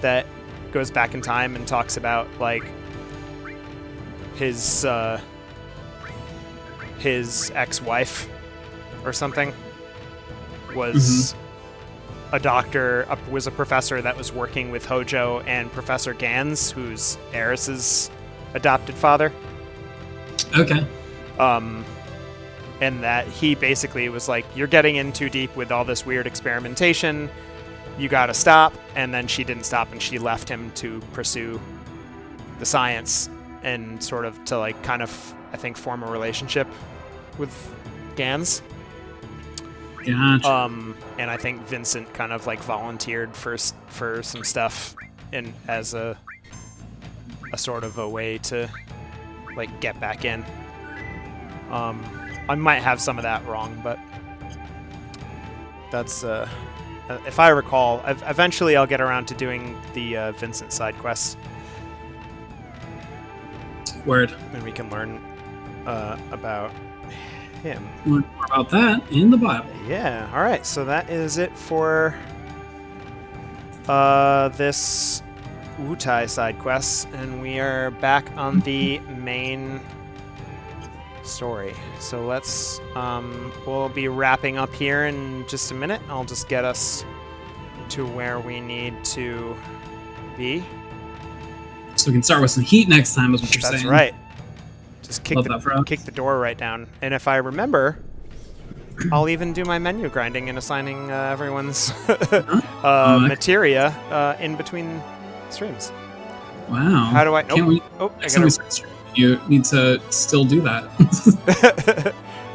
Speaker 1: that goes back in time and talks about, like, his ex-wife or something was a doctor, was a professor that was working with Hojo and Professor Gans, who's Eris's adopted father.
Speaker 2: Okay.
Speaker 1: And that he basically was like, you're getting in too deep with all this weird experimentation. You gotta stop. And then she didn't stop, and she left him to pursue the science and sort of to, like, kind of, I think, form a relationship with Gans.
Speaker 2: Gotcha.
Speaker 1: And I think Vincent kind of, like, volunteered for some stuff as a a sort of a way to like get back in. I might have some of that wrong, but that's if I recall. Eventually, I'll get around to doing the Vincent side quest.
Speaker 2: Word.
Speaker 1: And we can learn about him.
Speaker 2: Learn more about that in the Bible.
Speaker 1: Yeah. All right. So that is it for this Wutai side quest, and we are back on the main story. So let's we'll be wrapping up here in just a minute. I'll just get us to where we need to be.
Speaker 2: So we can start with some heat next time, is what you're saying.
Speaker 1: That's right. Just kick the door right down. And if I remember, I'll even do my menu grinding and assigning everyone's materia in between streams.
Speaker 2: Wow.
Speaker 1: How do I...
Speaker 2: Next time we start streaming, you need to still do that.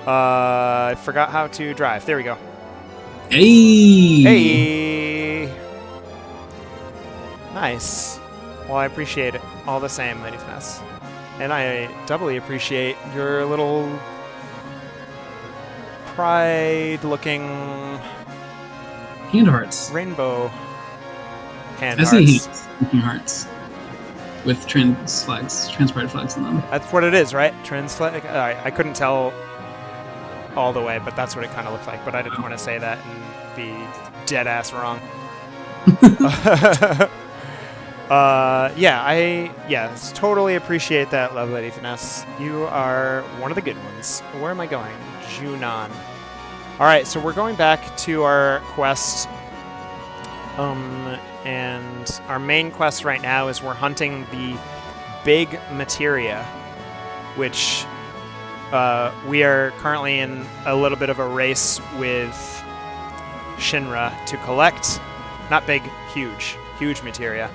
Speaker 1: I forgot how to drive. There we go.
Speaker 2: Hey!
Speaker 1: Hey! Nice. Well, I appreciate it all the same, Lady Finesse. And I doubly appreciate your little pride-looking
Speaker 2: hand hearts.
Speaker 1: Rainbow hand
Speaker 2: I
Speaker 1: hearts.
Speaker 2: See hearts with trans pride flags in them.
Speaker 1: That's what it is, right? Trans flag? I couldn't tell all the way, but that's what it kind of looked like. But I didn't want to say that and be dead-ass wrong. Yeah, totally appreciate that, Love Lady Finesse. You are one of the good ones. Where am I going? Junan. Alright, so we're going back to our quest. And our main quest right now is we're hunting the big materia, which we are currently in a little bit of a race with Shinra to collect, not big, huge materia.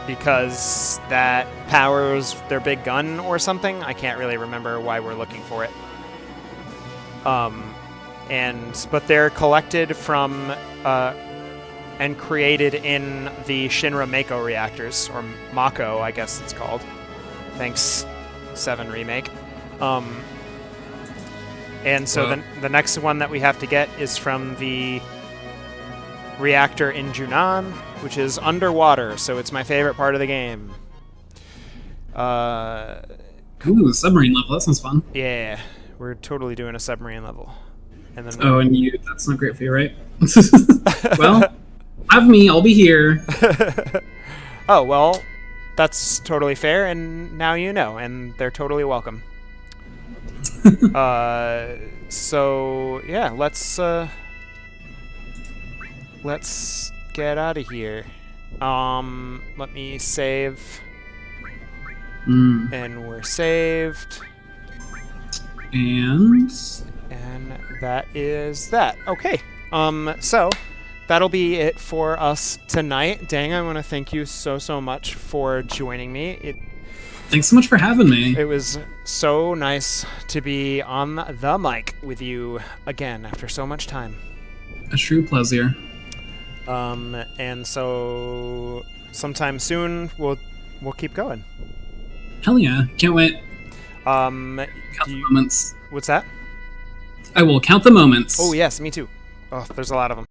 Speaker 1: Because that powers their big gun or something. I can't really remember why we're looking for it. But they're collected from and created in the Shinra Mako reactors, or Mako, I guess it's called. Thanks, VII Remake. And so the next one that we have to get is from the reactor in Junan, which is underwater, so it's my favorite part of the game.
Speaker 2: Ooh, submarine level. That sounds fun.
Speaker 1: Yeah, we're totally doing a submarine level. And then
Speaker 2: that's not great for you, right? Well, have me. I'll be here.
Speaker 1: Oh, well, that's totally fair, and now you know, and they're totally welcome. So, yeah, let's get out of here. Let me save. And we're saved.
Speaker 2: And
Speaker 1: that is that. Okay. So that'll be it for us tonight. Dang, I want to thank you so much for joining me.
Speaker 2: Thanks so much for having me.
Speaker 1: It was so nice to be on the mic with you again after so much time.
Speaker 2: A true pleasure.
Speaker 1: And so sometime soon we'll keep going.
Speaker 2: Hell yeah. Can't wait.
Speaker 1: Count
Speaker 2: the moments.
Speaker 1: What's that?
Speaker 2: I will count the moments.
Speaker 1: Oh yes, me too. Oh, there's a lot of them.